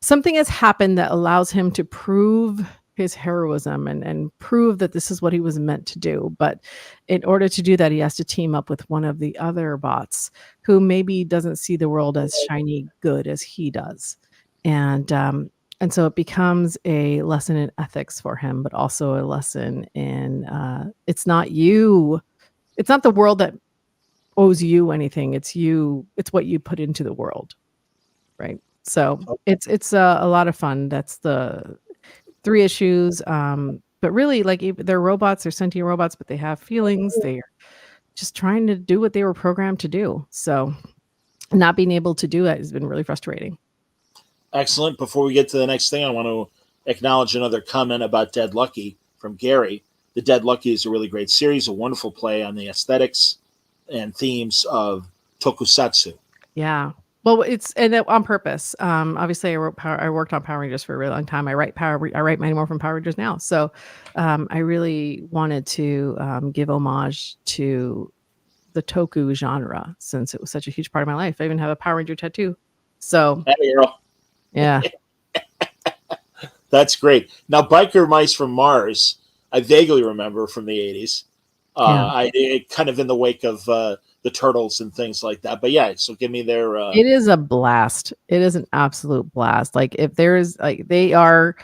has happened that allows him to prove his heroism and prove that this is what he was meant to do. But in order to do that, he has to team up with one of the other bots who maybe doesn't see the world as shiny good as he does. And so it becomes a lesson in ethics for him, but also a lesson in it's not the world that owes you anything. It's what you put into the world. Right. So it's a lot of fun. That's the 3 issues. But really, like, they're robots, they're sentient robots, but they have feelings. They're just trying to do what they were programmed to do. So not being able to do that has been really frustrating. Excellent. Before we get to the next thing, I want to acknowledge another comment about Dead Lucky from Gary. The Dead Lucky is a really great series, a wonderful play on the aesthetics and themes of tokusatsu. Yeah. Well, it's on purpose. Obviously, I worked on Power Rangers for a really long time. I write Mighty Morphin Power Rangers now. So I really wanted to give homage to the toku genre since it was such a huge part of my life. I even have a Power Ranger tattoo. So, hey, girl. Yeah. That's great. Now, Biker Mice from Mars, I vaguely remember from the 80s. Kind of in the wake of the Turtles and things like that. But yeah, so give me their... It is a blast. It is an absolute blast. Like, if there's, like, they are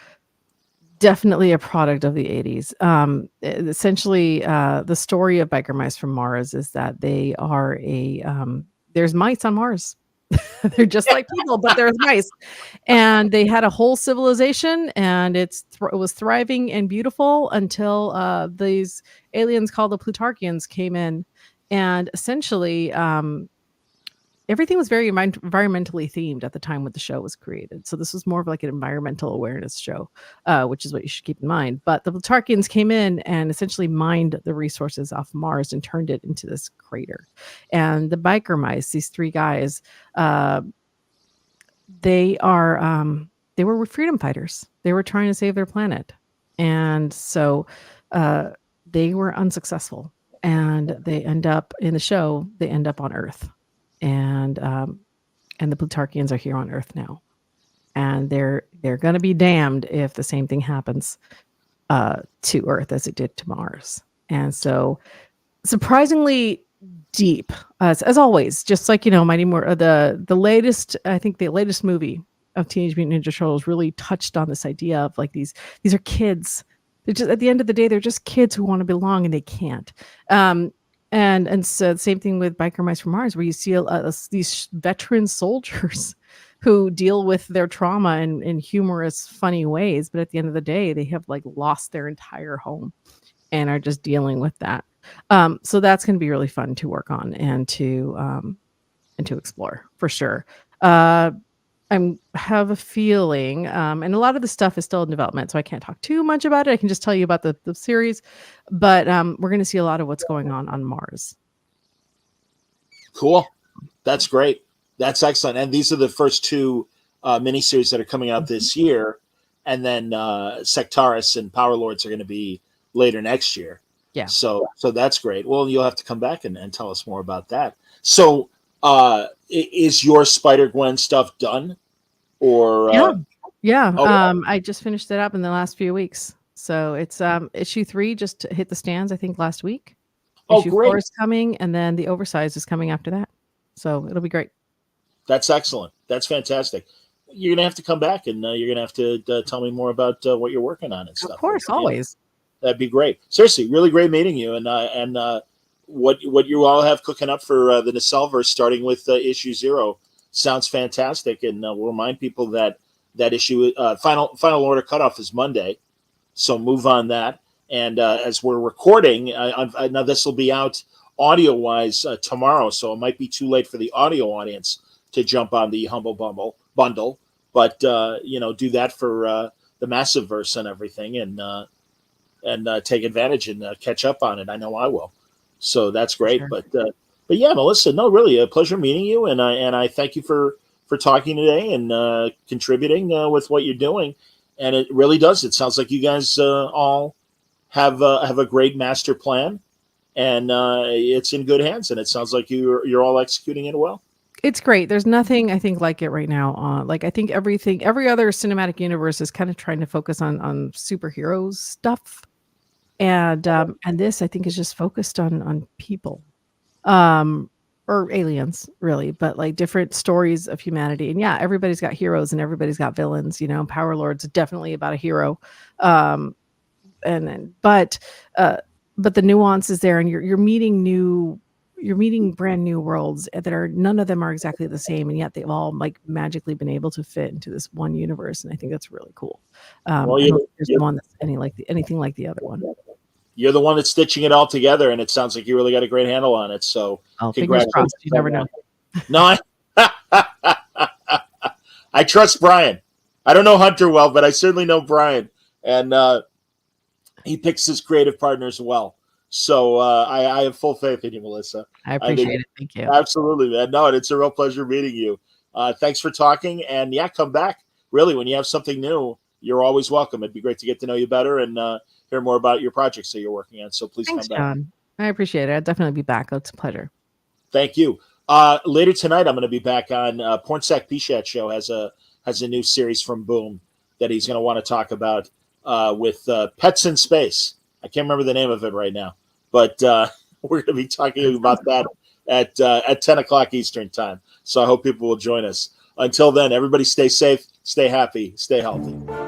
definitely a product of the 80s. Essentially, the story of Biker Mice from Mars is that they are there's mice on Mars. They're just like people, but there's mice. And they had a whole civilization, and it was thriving and beautiful until these aliens called the Plutarchians came in. And essentially, everything was very environmentally themed at the time when the show was created. So this was more of like an environmental awareness show, which is what you should keep in mind. But the Plutarchians came in and essentially mined the resources off Mars and turned it into this crater. And the Biker Mice, these 3 guys, they were freedom fighters. They were trying to save their planet. And so they were unsuccessful. And they end up in the show, they end up on Earth. And the Plutarchians are here on Earth now. And they're going to be damned if the same thing happens to Earth as it did to Mars. And so surprisingly deep, as always, just like, Mighty More, the latest movie of Teenage Mutant Ninja Turtles really touched on this idea of, like, these are kids. They're just, at the end of the day, they're just kids who want to belong and they can't. And so the same thing with Biker Mice from Mars, where you see these veteran soldiers who deal with their trauma in humorous, funny ways. But at the end of the day, they have, like, lost their entire home and are just dealing with that. So that's going to be really fun to work on and to explore for sure. I have a feeling, and a lot of the stuff is still in development, so I can't talk too much about it. I can just tell you about the series, but we're going to see a lot of what's going on Mars. Cool. That's great. That's excellent. And these are the first 2 miniseries that are coming out this year, and then Sectaris and Power Lords are going to be later next year. Yeah. So that's great. Well, you'll have to come back and tell us more about that. So is your Spider-Gwen stuff done? Or yeah. Oh. I just finished it up in the last few weeks. So it's issue 3 just hit the stands, I think, last week. Issue great. 4 is coming, and then the oversized is coming after that. So it'll be great. That's excellent. That's fantastic. You're gonna have to come back, and you're gonna have to tell me more about what you're working on and stuff. Of course, always. That'd be great. Seriously, really great meeting you, and what you all have cooking up for the Nacelleverse, starting with issue 0, sounds fantastic. And we'll remind people that issue final order cutoff is Monday, so move on that. And as we're recording, now this will be out audio wise tomorrow, so it might be too late for the audio audience to jump on the Humble bundle, but do that for the Massiveverse and everything, and take advantage and catch up on it. I know I will. So that's great. Sure. But yeah, Melissa, no, really a pleasure meeting you, and I thank you for talking today and contributing with what you're doing. And it really does. It sounds like you guys all have a great master plan, and it's in good hands. And it sounds like you're all executing it well. It's great. There's nothing I think like it right now. I think every other cinematic universe is kind of trying to focus on superheroes stuff, and this I think is just focused on people, or aliens really, but like different stories of humanity. And yeah, everybody's got heroes and everybody's got villains. Power Lord's definitely about a hero, but the nuance is there, and you're meeting brand new worlds that are, none of them are exactly the same, and yet they've all like magically been able to fit into this one universe, and I think that's really cool. There's one that's anything like the other one. You're the one that's stitching it all together, and it sounds like you really got a great handle on it. So fingers crossed. You never know. No, I trust Brian. I don't know Hunter well, but I certainly know Brian, and he picks his creative partners well. So I have full faith in you, Melissa. I appreciate it. Thank you. Absolutely, man. No, and it's a real pleasure meeting you. Thanks for talking. And yeah, come back. Really, when you have something new, you're always welcome. It'd be great to get to know you better and hear more about your projects that you're working on. So please Thanks, come back. John. I appreciate it. I'll definitely be back. It's a pleasure. Thank you. Later tonight, I'm going to be back on Pornsack Pishat Show has a new series from Boom that he's going to want to talk about with Pets in Space. I can't remember the name of it right now, but we're going to be talking about that at 10 o'clock Eastern time. So I hope people will join us. Until then, everybody stay safe, stay happy, stay healthy.